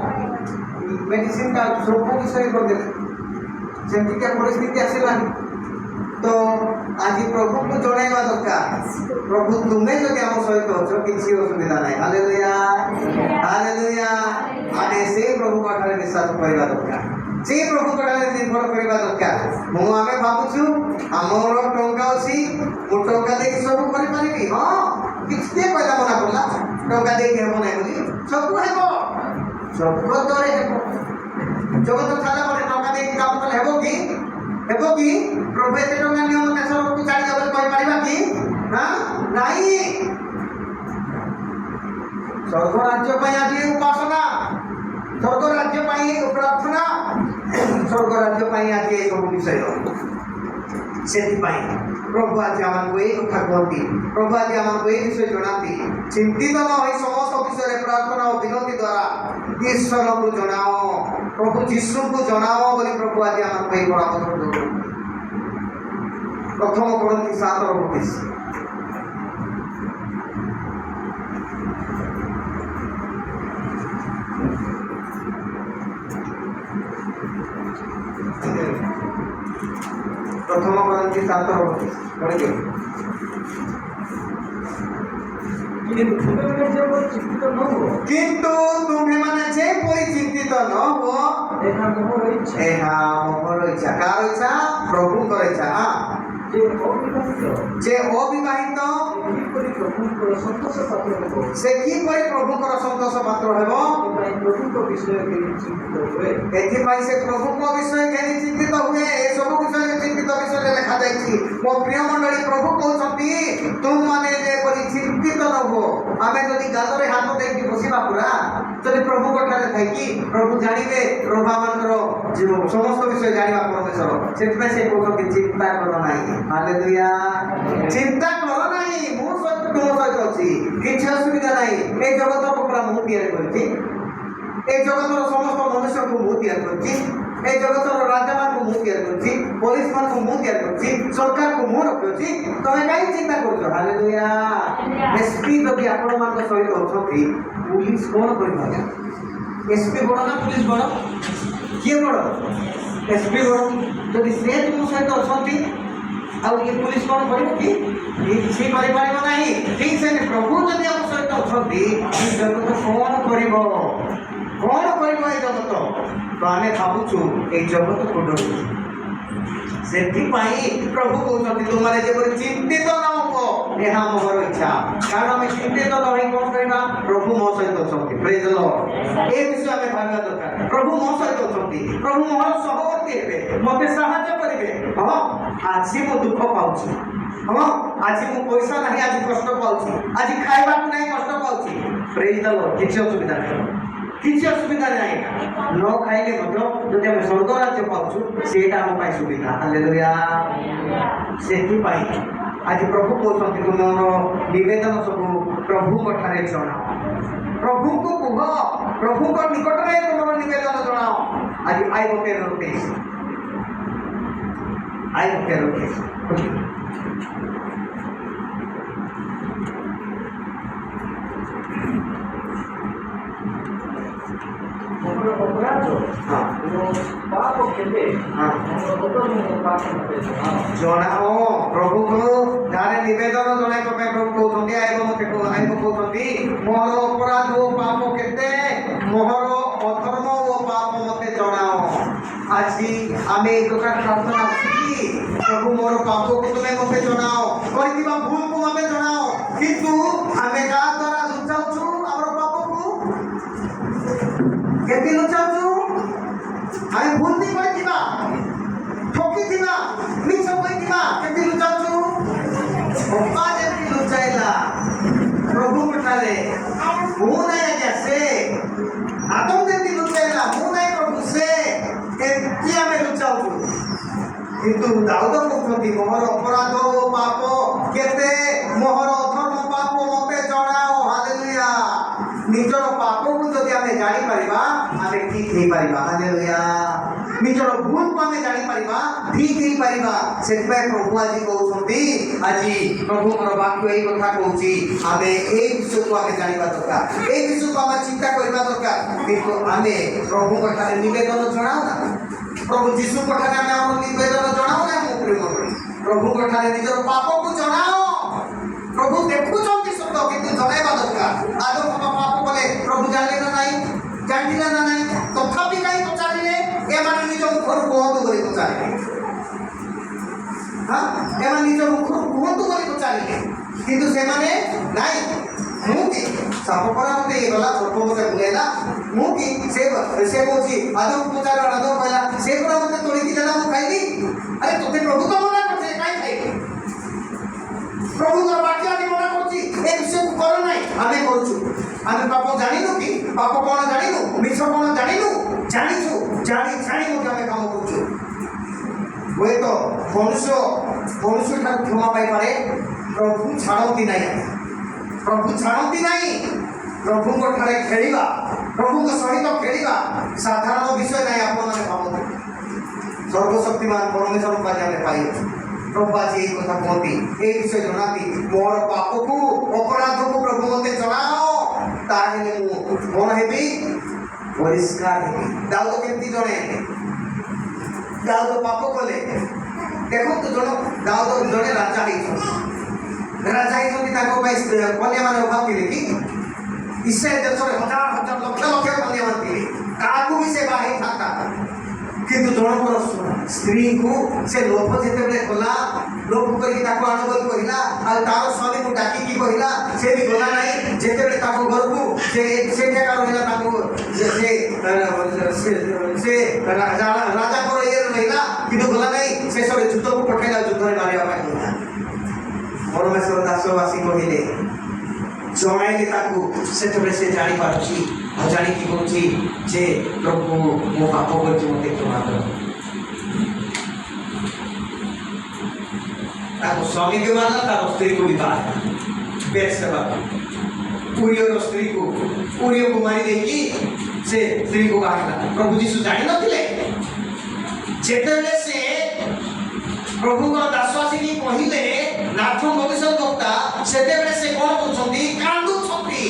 ମେଡିସିନ କାର୍ଡ ସବୁ ବିଷୟ କରିଦେବେ ସେମିତିକା ପରିସ୍ଥିତି ଆସିଲାନି ତ ଆଜି ପ୍ରଭୁଙ୍କୁ ଜଣାଇବା ଦରକାର ପ୍ରଭୁ ତୁମେ ଯଦି ଆମ ସହିତ ଅଛ କିଛି ଅସୁବିଧା ନାହିଁ ହାଲେଲୁୟା ଆମେ ସେଇ ପ୍ରଭୁଙ୍କ ଠାରେ ବିଶ୍ୱାସ କରିବା ଦରକାର ସେଇ ପ୍ରଭୁଙ୍କ ଠାରେ ନିର୍ଭର କରିବା ଦରକାର ଆମେ ଭାବୁଛୁ ଆମର ଟଙ୍କା ଅଛି ମୁଁ ଟଙ୍କା ଦେଇକି ସବୁ କରିପାରିବି ହଁ କିଛି କହିଲା ମନା କଲା ଟଙ୍କା ଦେଇକି ହେବ ନାହିଁ ବୋଲି ସବୁ ହେବ ଜଗତରେ ହେବ ଜଗତ ଛାଡ଼ିଲା ପରେ ଟଙ୍କା ଦେଇକି କାମ କଲେ ହେବ କି ପ୍ରଭୁ ଏତେ ଟଙ୍କା ନିୟମ ଦେଶକୁ ଛାଡ଼ିଦେବ ବୋଲି କହିପାରିବା କି ନାହିଁ ସ୍ୱର୍ଗ ରାଜ୍ୟ ପାଇଁ ଆଜି ଉପାସନା ସ୍ୱର୍ଗ ରାଜ୍ୟ ପାଇଁ ପ୍ରାର୍ଥନା ସ୍ୱର୍ଗ ରାଜ୍ୟ ପାଇଁ ଆଜି ଏସବୁ ବିଷୟ ସେଥିପାଇଁ ପ୍ରଭୁ ଆଜି ଆମକୁ ଏଇ କଥା କୁହନ୍ତି ପ୍ରଭୁ ଆଜି ଆମକୁ ଏଇ ବିଷୟ ଜଣାନ୍ତି ଚିନ୍ତିତ ନ ହୋଇ ସମସ୍ତ ବିଷୟରେ ପ୍ରାର୍ଥନା ଓ ବିନତି ଦ୍ୱାରା ଈଶ୍ୱରଙ୍କୁ ଜଣାଅ ପ୍ରଭୁ ଯୀଶୁଙ୍କୁ ଜଣାଅ ବୋଲି ପ୍ରଭୁ ଆଜି ଆମକୁ ଏଇ ପରାମର୍ଶ ଦେଉଛନ୍ତି ପ୍ରଥମ କରନ୍ତି 7:29 ପ୍ରଥମ କରନ୍ତି 7:29 ପଢ଼ିଦିଅ କିନ୍ତୁ ତୁମେମାନେ ଯେପରି ଚିନ୍ତିତ ନ ହୁଅ ଏହା ମୋହର ଇଚ୍ଛା କାହାର ଇଚ୍ଛା ପ୍ରଭୁଙ୍କର ଇଚ୍ଛା ଯେ ଅବିବାହିତ ପ୍ରଭୁଙ୍କର ସନ୍ତୋଷ ପାତ୍ର ହେବ। ସେ କିପରି ପ୍ରଭୁଙ୍କର ସନ୍ତୋଷ ପାତ୍ର ହେବ? ଏଥିପାଇଁ ପ୍ରଭୁଙ୍କ ବିଷୟ କେହି ଚିନ୍ତିତ ହୁଏ। ଏଥିପାଇଁ ସେ ପ୍ରଭୁଙ୍କ ବିଷୟ କେହି ଚିନ୍ତିତ ହୁଏ। ଏସବୁ ବିଷୟରେ ଚିନ୍ତିତ ବିଷୟରେ ଲେଖାଯାଇଛି। ମୋ ପ୍ରିୟ ମଣ୍ଡଳୀ, ପ୍ରଭୁ କହୁଛନ୍ତି ତୁମମାନେ ଯେପରି ଚିନ୍ତିତ ନ ହୁଅ। ଆମେ ଯଦି ଗାଲରେ ହାତ ଦେଇକି ବସିବା ପୁରା, ଯଦି ପ୍ରଭୁଙ୍କ ଠାରେ ଥାଇକି ପ୍ରଭୁ ଜାଣିବେ, ପ୍ରଭୁ ମାନଙ୍କର ସମସ୍ତ ବିଷୟ ଜାଣିବା ପରମେଶ୍ୱର। ସେଥିପାଇଁ ସେ କହୁଛନ୍ତି ଚିନ୍ତା କର ନାହିଁ। ହାଲେଲୁୟା। ଚିନ୍ତା କର ନାହିଁ, ମୁଁ ତୁମ ସହିତ ଅଛି, କିଛି ଅସୁବିଧା ନାହିଁ। এই ଜଗତକୁ ପୁରା ମୁଁ ତିଆରି କରିଛି। এই ଜଗତର ସମସ୍ତ ମନୁଷ୍ୟଙ୍କୁ ମୁଁ ତିଆରି କରିଛି। এই ଜଗତର ରାଜାମାନଙ୍କୁ ମୁଁ ତିଆରି କରିଛି, ପୋଲିସ ମାନଙ୍କୁ ମୁଁ ତିଆରି କରିଛି, ସରକାରକୁ ମୁଁ ରଖୁଛି। ତମେ କାହିଁକି ଚିନ୍ତା କରୁଛ? ହାଲେଲୁୟା। ଏସପି ଯଦି ଆପଣମାନଙ୍କ ସହିତ ଅଛନ୍ତି, ପୁଲିସ କ'ଣ କରିପାରିବ? ଏସପି ବଡ଼ ନା ପୁଲିସ ବଡ଼? କିଏ ବଡ଼? ଏସପି ବଡ଼। ଯଦି ସେ ତୁମ ସହିତ ଅଛନ୍ତି, ଆଉ ଏ ପୁଲିସ କ'ଣ କରିବ କି? କିଛି କରିପାରିବ ନାହିଁ। ଠିକ୍ ସେମିତି ପ୍ରଭୁ ଯଦି ଆମ ସହିତ ଅଛନ୍ତି, ଏ ଜଗତ କ'ଣ କରିବ? କ'ଣ କରିବ ଏ ଜଗତ? ତ ଆମେ ଭାବୁଛୁ এই ଜଗତକୁ ଡରୁଛୁ। ସେଥିପାଇଁ ପ୍ରଭୁ କହୁଛନ୍ତି ତୁମମାନେ ଯେପରି ଚିନ୍ତିତ ନ ହୁଅ, ଏହା ମୋର ଇଚ୍ଛା। କାରଣ ଆମେ ଚିନ୍ତିତ ନ ହୋଇ କ'ଣ କରିବା? ପ୍ରଭୁ ମୋ ସହିତ ଅଛନ୍ତି। ପ୍ରେଜ୍ ଦ ଲର୍ଡ। ଏ ବିଷୟ ଆମେ ଭାବିବା ଦରକାର। ପ୍ରଭୁ ମୋ ସହିତ ଅଛନ୍ତି, ପ୍ରଭୁ ମୋର ସହବର୍ତ୍ତୀ ହେବେ, ମୋତେ ସାହାଯ୍ୟ କରିବେ। ହଁ, ଆଜି ମୁଁ ଦୁଃଖ ପାଉଛି, ହଁ ଆଜି ମୁଁ ପଇସା ନାହିଁ, ଆଜି କଷ୍ଟ ପାଉଛି, ଆଜି ଖାଇବାକୁ ନାହିଁ, କଷ୍ଟ ପାଉଛି। ପ୍ରେଜ୍ ଦ ଲର୍ଡ। କିଛି ଅସୁବିଧା ନାହିଁ, କିଛି ଅସୁବିଧା ନାହିଁ। ନ ଖାଇଲେ ମଧ୍ୟ ଯଦି ଆମେ ସ୍ୱର୍ଗ ରାଜ୍ୟ ପାଉଛୁ, ସେଇଟା ଆମ ପାଇଁ ସୁବିଧା। ହାଲେଲୁୟା। ସେଥିପାଇଁ ଆଜି ପ୍ରଭୁ କହୁଛନ୍ତି ତୁମର ନିବେଦନ ସବୁ ପ୍ରଭୁଙ୍କ ଠାରେ ଜଣାଅ। ପ୍ରଭୁଙ୍କୁ କୁହ, ପ୍ରଭୁଙ୍କ ନିକଟରେ ତୁମର ନିବେଦନ ଜଣାଅ। ଆଜି ଆଇ ଗୋଟେ ନୋଟିସ୍, ଆଇ ଗୋଟେ ନୋଟିସ୍। ମୋର ଅପରାଧ ଓ ପାପ କେତେ? ଜଣାଅ। ପ୍ରଭୁଙ୍କୁ ଧାରେ ନିବେଦନ ଜଣାଇବା ପାଇଁ ପ୍ରଭୁ କହୁଛନ୍ତି, ଆଇବ କହୁଛନ୍ତି ମୋର ଅପରାଧ ଓ ପାପ କେତେ, ମୋର ଅଧର୍ମ ଓ ପାପ ମୋତେ ଜଣାଅ। ଆଜି ଆମେ এই ପ୍ରକାର ପ୍ରାର୍ଥନା ଶିଖି, ପ୍ରଭୁ ମୋର ପାପକୁ ତୁମେ ମୋତେ ଜଣାଅ, କରିଥିବା ଭୁଲକୁ ମୋତେ ଜଣାଅ। କିନ୍ତୁ ଆମେ କାହା ଦ୍ୱାରା ଲୁଚାଉଛୁ ଆମର ପାପକୁ? କେମିତି ଲୁଚାଉଛୁ? ଆମେ ଭୁଲ ବି କରିଥିବା, ଠକିଥିବା, ମିଛ କହିଥିବା, କେମିତି ଲୁଚାଉଛୁ? ଅପା ଯେମିତି ଲୁଚାଇଲା ପ୍ରଭୁଙ୍କ ଠାରେ, ମୁଁ ନାହିଁ ଆଜ୍ଞା ସେ। ଆଦମ ଯେମିତି ଲୁଚାଇଲା, ମୁଁ ନାହିଁ ପ୍ରଭୁ ସେ। ଏମିତି ଆମେ ଲୁଚାଉଛୁ। କିନ୍ତୁ ଦାଉଦ କହୁଛନ୍ତି ମୋର ଅପରାଧ ଓ ପାପ କେତେ, ମୋର ଅଧର୍ମ ପାପ ମୋତେ ଜଣାଅ। ହାଲେଲୁୟା। ନିଜର ପାପକୁ ଯଦି ଆମେ ଜାଣିପାରିବା, ଆମେ ଠିକ୍ ହେଇପାରିବା। ହାଲେଲୁୟା। ନିଜର ଭୁଲକୁ ଆମେ ଜାଣିପାରିବା, ଠିକ୍ ହେଇପାରିବା। ସେଥିପାଇଁ ପ୍ରଭୁ ଆଜି କହୁଛନ୍ତି, ଆଜି ପ୍ରଭୁଙ୍କର ବାକ୍ୟ ଏଇ କଥା କହୁଛି, ଆମେ ଏଇ ବିଷୟକୁ ଆମେ ଜାଣିବା ଦରକାର, ଏଇ ବିଷୟକୁ ଆମେ ଚିନ୍ତା କରିବା ଦରକାର। କିନ୍ତୁ ଆମେ ପ୍ରଭୁଙ୍କ ଠାରେ ନିବେଦନ ଜଣାଉ ନା? ପ୍ରଭୁ ଯୀଶୁଙ୍କ ଠାରେ ଆମେ ଆମର ନିବେଦନ ଜଣାଉ ନା? ମୋ ପ୍ରିୟ ମଣ୍ଡଳୀ, ପ୍ରଭୁଙ୍କ ଠାରେ ନିଜର ପାପକୁ ଜଣାଅ। ପ୍ରଭୁ ଦେଖୁଛନ୍ତି ସତ, କିନ୍ତୁ ଜଣାଇବା ଦରକାର। ଆଦମ ପାପ କଲେ ପ୍ରଭୁ ଜାଣିଲେ ନା ନାହିଁ? ଜାଣିଥିଲେ ନା ନାହିଁ? ତଥାପି କାହିଁ ପଚାରିଲେ? ଏମାନେ ନିଜ ମୁଖରୁ କୁହନ୍ତୁ ବୋଲି ପଚାରିଲେ। ଏମାନେ ନିଜ ମୁଖରୁ କୁହନ୍ତୁ ବୋଲି ପଚାରିଲେ, କିନ୍ତୁ ସେମାନେ ନାଇଁ, ମୁଁ କି ସାପ ପରା ମୋତେ ଇଏ ଗଲା, ସର୍ପ ମୋତେ ବୁଲେଇଲା, ମୁଁ କି ସେ କହୁଛି ଆଦମ ପଚାର, ଆଦମ କହିଲା ସେ ପରା ମୋତେ ତୋଳିକି ଦେଲା, ମୁଁ ଖାଇଲି। ଆରେ ତୋତେ ପ୍ରଭୁ ତ ମନା କରୁছে, କାହିଁ ଖାଇଲି? ପ୍ରଭୁଙ୍କର ବାକ୍ୟ ଆମେ ମନା କରୁଛି ଏ ବିଷୟକୁ କର ନାହିଁ, ଆମେ କରୁଛୁ। ଆମେ ପାପ ଜାଣିନୁ କି? ପାପ କ'ଣ ଜାଣିନୁ? ମିଛ କ'ଣ ଜାଣିନୁ? ଜାଣିଛୁ, ଜାଣି ମଧ୍ୟ ଆମେ କାମ କରୁଛୁ। ହୁଏତ ମନୁଷ୍ୟ ଠାରୁ କ୍ଷମା ପାଇପାରେ, ପ୍ରଭୁ ଛାଡ଼ନ୍ତି ନାହିଁ। ପ୍ରଭୁ ଛାଡ଼ନ୍ତି ନାହିଁ। ପ୍ରଭୁଙ୍କ ଠାରେ ଖେଳିବା, ପ୍ରଭୁଙ୍କ ସହିତ ଖେଳିବା ସାଧାରଣ ବିଷୟ ନାହିଁ। ଆପଣମାନେ ଭାବନ୍ତୁ, ସର୍ବଶକ୍ତିମାନ ପରମେଶ୍ୱରଙ୍କୁ ଆଜି ଆମେ ପାଇଅଛୁ। ପ୍ରଭୁ ଆଜି ଏଇ କଥା କୁହନ୍ତି, ଏଇ ବିଷୟ ଜଣାନ୍ତି, ମୋର ପାପକୁ ଅପରାଧକୁ ପ୍ରଭୁ ମୋତେ ଜଣାଅ, ତାହେଲେ ମୁଁ କ'ଣ ହେବି? ପରିଷ୍କାର ହେବି। ଦାଉଦ କେମିତି ଜଣେ? ଦାଉଦ ପାପ କଲେ। ଦେଖନ୍ତୁ, ଦାଉଦ ଜଣେ ରାଜା ହେଇଛନ୍ତି। ରାଜା ହେଇଛନ୍ତି, ତାଙ୍କ ପାଇଁ କନ୍ୟାମାନେ ଅଭାବ ଥିଲେ କି? ଇସ୍ରାଏଲ ଦେଶରେ ହଜାର ହଜାର ଲକ୍ଷ ଲକ୍ଷ କନ୍ୟାମାନେ ଥିଲେ, କାହାକୁ ବି ସେ ବାହା ହେଇଥାନ୍ତା। କିନ୍ତୁ ଜଣଙ୍କର ସ୍ତ୍ରୀକୁ ସେ ଲୋଭ ଯେତେବେଳେ କଲା, ଲୋଭ କରିକି ତାକୁ ଆଣ ବୋଲି କହିଲା, ଆଉ ତାର ସ୍ୱାମୀକୁ ଡାକିକି କହିଲା ସେ ବି ଗଲା ନାହିଁ। ଯେତେବେଳେ ତାଙ୍କ ଘରକୁ ସେ ଜାଗା ରହିଲା, ତାଙ୍କୁ ସେ ରାଜାଙ୍କର ଇଏରେ ରହିଲା, କିନ୍ତୁ ଗଲା ନାହିଁ। ଶେଷରେ ଯୁଦ୍ଧକୁ ପଠାଇଲା, ଯୁଦ୍ଧରେ ମାରିବା ପାଇଁ କହିଲା। ପରମେଶ୍ୱର ଦାସବାସୀ କହିଲେ, ଜଣାଇଲେ ତାକୁ। ସେତେବେଳେ ସେ ଜାଣିପାରୁଛି ଆଉ ଜାଣିକି କହୁଛି ଯେ ପ୍ରଭୁ ମୋ ପାପ କରିଛି, ମୋତେ କ୍ଷମା କର। ତାକୁ ସ୍ୱାମୀକୁ ମାରିଲା, ତାର ସ୍ତ୍ରୀକୁ ବି ବାହାରିଲା। ବେର୍ସେବା ଉରିୟର ସ୍ତ୍ରୀକୁ, ଉରିୟକୁ ମାରି ଦେଇକି ସେ ସ୍ତ୍ରୀକୁ ବାହାରିଲା। ପ୍ରଭୁ ଯୀଶୁ ଜାଣିନଥିଲେ। ଯେତେବେଳେ ସେ ପ୍ରଭୁଙ୍କର ଦାସ ଆସିକି କହିଲେ ନାଥ ଭବିଷ୍ୟତ ବକ୍ତା, ସେତେବେଳେ ସେ କ'ଣ କରୁଛନ୍ତି? କାନ୍ଦୁଛନ୍ତି।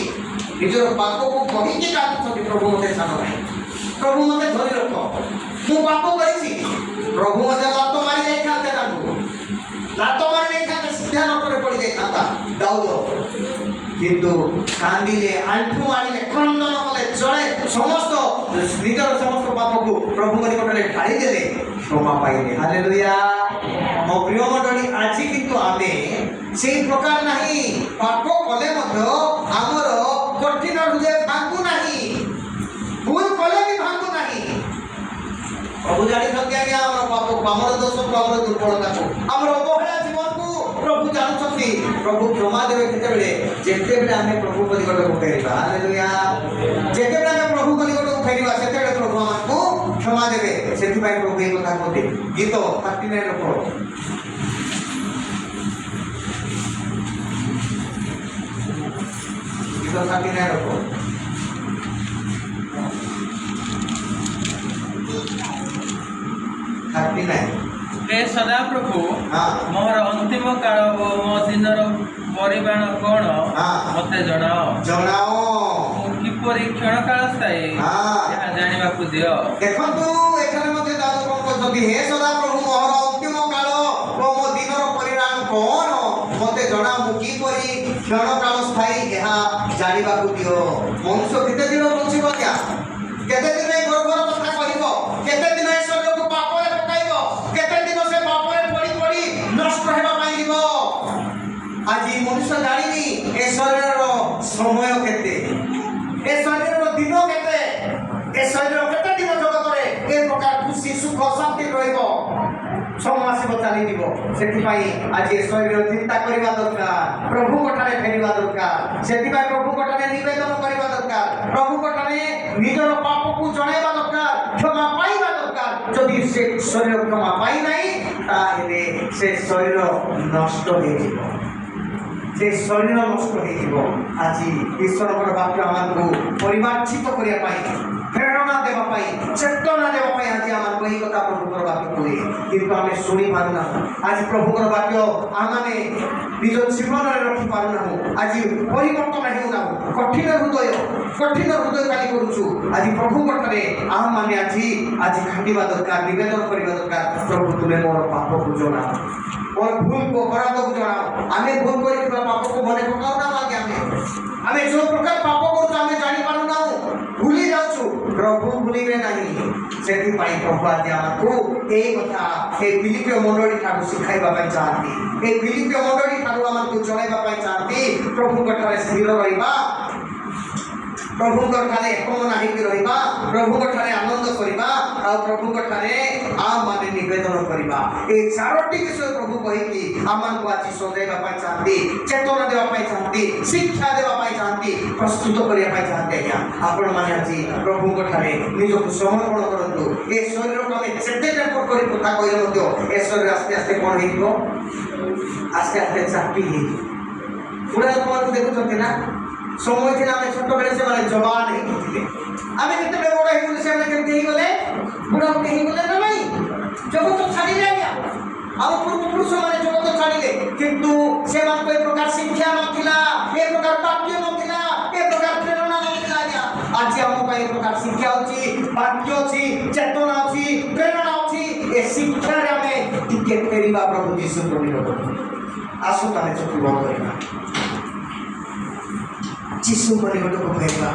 ନିଜର ପାପକୁ କହିକି କାନ୍ଦୁଛନ୍ତି। ପ୍ରଭୁ ମୋତେ ଛାଡ଼ ନାହିଁ, ପ୍ରଭୁ ମୋତେ ଧରି ରଖ, ମୁଁ ପାପ କରିଛି। ପ୍ରଭୁ ମୋତେ ଲାତ ମାରି ଯାଇଥାନ୍ତେ, ତାଙ୍କୁ ଲାତ ମାରି ଯାଇଥାନ୍ତେ, ସିଧା ନଟରେ ପଡ଼ି ଯାଇଥାନ୍ତା ଦାଉଦ। କିନ୍ତୁ କାନ୍ଦିଲେ, ଆଣ୍ଠୁ ମାରିଲେ, କ୍ରନ୍ଦନ କଲେ, ଜଣେ ସମସ୍ତ ନିଜର ସମସ୍ତ ପାପକୁ ପ୍ରଭୁଙ୍କ ନିକଟରେ ଢାଳି ଦେଲେ, କ୍ଷମା ପାଇଲେ। ହାଲେଲୁୟା। ମୋ ପ୍ରିୟ ମଣ୍ଡଳୀ, ଆଜି କିନ୍ତୁ ଆମେ ସେଇ ପ୍ରକାର ନାହିଁ। ପାପ କଲେ ମଧ୍ୟ ଆମର କଠିନ ହୃଦୟ ଭାଙ୍ଗୁ ନାହିଁ, ଭୁଲ କଲେ ବି ଭାଙ୍ଗୁ ନାହିଁ। ପ୍ରଭୁ ଜାଣିଛନ୍ତି ଆଜ୍ଞା ଆମର ପାପକୁ, ଆମର ଦୋଷକୁ, ଆମର ଦୁର୍ବଳତାକୁ, ଆମର ଅବହେଳା ଜୀବନକୁ ପ୍ରଭୁ ଜାଣୁଛନ୍ତି। ପ୍ରଭୁ କ୍ଷମା ଦେବେ ଯେତେବେଳେ ଆମେ ପ୍ରଭୁଙ୍କ ନିକଟକୁ ଫେରିବା। ହାଲେଲୁୟା। ଯେତେବେଳେ ଆମେ ପ୍ରଭୁଙ୍କ ନିକଟକୁ ଫେରିବା, ସେତେବେଳେ ପ୍ରଭୁ ଆମକୁ କ୍ଷମା ଦେବେ। ସେଥିପାଇଁ ପ୍ରଭୁ ଏହି କଥା କହନ୍ତି। ଗୀତ 39 ପଢ଼। ଗୀତ 39 ପଢ଼। हे सदाप्रभु, मोर अंतिम काल ओ मो दिनर परिमाण कौन मते जणाओ। किपरि क्षण काल स्थायी यह जानिबाकु दियो। देखंतु एखाने मते दादू कोन कहते, हे सदाप्रभु, मोर अंतिम काल ओ मो दिनर परिमाण कौन मते जणाओ। किपरि क्षण काल स्थायी यह जानिबाकु दियो। मनुष्य केते दिन बंचिबो क्या? केते दिन ए घर घर कथा कहिबो? केते दिन ए शरीरको पापरे पकाइबो? केते दिन से पापरे पड़ी पड़ी नष्ट हेबा पाई दिबो? আজি মনুষ্য জানিনি এ শরীরর সময় কেতে, এ শরীরর দিন কেতে, এ শরীর কেতে দিন জগতরে এ প্রকার খুশি সুখ শান্তি রহিব, সময় আসিব চালি দিব। সেপাই আজি এ শরীর চিন্তা করা দরকার, প্রভুଙ୍କଠାରେ ফেরিবা দরকার। সেপাই প্রভুଙ୍କଠାରେ নিবেদন করা দরকার, প্রভুଙ୍କଠାରେ নিজের পাপকু জଣାইবা দরকার, ক্ষমা পাইবা দরকার। যদি সে শরীর ক্ষমা পাই নাই, তাহলে সে শরীর নষ্ট হয়ে যাব, ସେ ଶରୀର ନଷ୍ଟ ହେଇଯିବ। ଆଜି ଈଶ୍ୱରଙ୍କର ବାକ୍ୟ ଆମକୁ ପରିମାର୍ଜିତ କରିବା ପାଇଁ, ପ୍ରେରଣା ଦେବା ପାଇଁ, ଚେତନା ଦେବା ପାଇଁ ଆଜି ଆମକୁ ଏହି କଥା ପ୍ରଭୁଙ୍କର ବାକ୍ୟ କୁହେ। କିନ୍ତୁ ଆମେ ଶୁଣି ପାରୁନାହୁଁ। ଆଜି ପ୍ରଭୁଙ୍କର ବାକ୍ୟ ଆମେ ନିଜ ଜୀବନରେ ରଖିପାରୁନାହୁଁ। ଆଜି ପରିବର୍ତ୍ତନ ହେଉନାହୁଁ। କଠିନ ହୃଦୟ କାଲି କରୁଛୁ। ଆଜି ପ୍ରଭୁଙ୍କଠାରେ ଆମମାନେ ଆଜି ଖାଟିବା ଦରକାର, ନିବେଦନ କରିବା ଦରକାର। ପ୍ରଭୁ, ତୁମେ ମୋର ପାପକୁ ଜଣାଅ, ମୋର ଭୁଲକୁ ଅପରାଧକୁ ଜଣାଅ। ଆମେ ଭୁଲ କରିଥିବା ପାପକୁ ମନେ ପକାଉ ନା ଆଜ୍ଞା? ଆମେ ଯୋଉ ପ୍ରକାର ପାପ କରୁଛୁ ଆମେ ଜାଣିପାରୁନାହୁଁ, ଭୁଲି ଯାଉଛୁ। ପ୍ରଭୁ ଭୁଲିବେ ନାହିଁ। ସେଥିପାଇଁ ପ୍ରଭୁ ଆଜି ଆମକୁ এই কথা এই ফিলিপীয় মণ্ডলী ଠାରୁ ଶିଖାଇବା ପାଇଁ ଚାହାନ୍ତି। এই ଫିଲିପୀୟ ମଣ୍ଡଳୀ ଠାରୁ ଆମକୁ ଜଣାଇବା ପାଇଁ ଚାହାନ୍ତି। ପ୍ରଭୁଙ୍କ ଠାରେ ସ୍ଥିର ରହିବା, ପ୍ରଭୁଙ୍କ ଠାରେ ଏକମନା ହେଇକି ରହିବା, ପ୍ରଭୁଙ୍କ ଠାରେ ଆନନ୍ଦ କରିବା, ଆଉ ପ୍ରଭୁଙ୍କ ଠାରେ ଆମମାନେ ନିବେଦନ କରିବା। এই ଚାରୋଟି ବିଷୟ ପ୍ରଭୁ କହିକି ଆମକୁ ଆଜି ସଜାଇବା ପାଇଁ ଚାହାନ୍ତି, ଚେତନା ଦେବା ପାଇଁ ଚାହାନ୍ତି, ଶିକ୍ଷା ଦେବା ପାଇଁ ଚାହାନ୍ତି, ପ୍ରସ୍ତୁତ କରିବା ପାଇଁ ଚାହାନ୍ତି। ଆଜ୍ଞା, ଆପଣମାନେ ଆଜି ପ୍ରଭୁଙ୍କ ଠାରେ ନିଜକୁ ସମର୍ପଣ କରନ୍ତୁ। ଏ ଶରୀରକୁ ଆମେ ଯେତେ ରେକର୍ଡ କରି କଥା କହିଲେ ମଧ୍ୟ ଏ ଶରୀର ଆସ୍ତେ ଆସ୍ତେ କ'ଣ ହେଇଯିବ? ଆସ୍ତେ ଆସ୍ତେ ଚାପି ହେଇଯିବ। ପୁରା ଲୋକମାନଙ୍କୁ ଦେଖୁଛନ୍ତି ନା, ସମୟ ଥିଲା ଆମେ ଛୋଟବେଳେ ସେମାନେ ଜବାନ ହେଇଥିଲେ, ଆମେ ଯେତେବେଳେ ବଡ଼ ହେଇଗଲେ ସେମାନେ କେମିତି ହେଇଗଲେ? ବୁଢ଼ାବୁଢ଼ୀ ହେଇଗଲେ ନା ନାଇଁ? ଜଗତ ଛାଡ଼ିଲେ ଆଜ୍ଞା। ଆମ ପୂର୍ବପୁରୁଷମାନେ ଜଗତ ଛାଡ଼ିଲେ, କିନ୍ତୁ ସେମାନଙ୍କ ଏ ପ୍ରକାର ଶିକ୍ଷା ନଥିଲା, ଏ ପ୍ରକାର ବାକ୍ୟ ନଥିଲା, ଏ ପ୍ରକାର ପ୍ରେରଣା ନଥିଲା। ଆଜ୍ଞା, ଆଜି ଆମ ପାଇଁ ଏ ପ୍ରକାର ଶିକ୍ଷା ଅଛି, ବାକ୍ୟ ଅଛି, ଚେତନା ଅଛି, ପ୍ରେରଣା ଅଛି। ଏ ଶିକ୍ଷାରେ ଆମେ ଟିକେ ଫେରିବା ପ୍ରଭୁ ଯୀଶୁଙ୍କ ନିକଟକୁ। ଆସନ୍ତୁ ଆମେ ଚକ୍ଷୁ ବନ୍ଦ କରିବା, ଯୀଶୁଙ୍କ ନିକଟକୁ ଫେରିବା।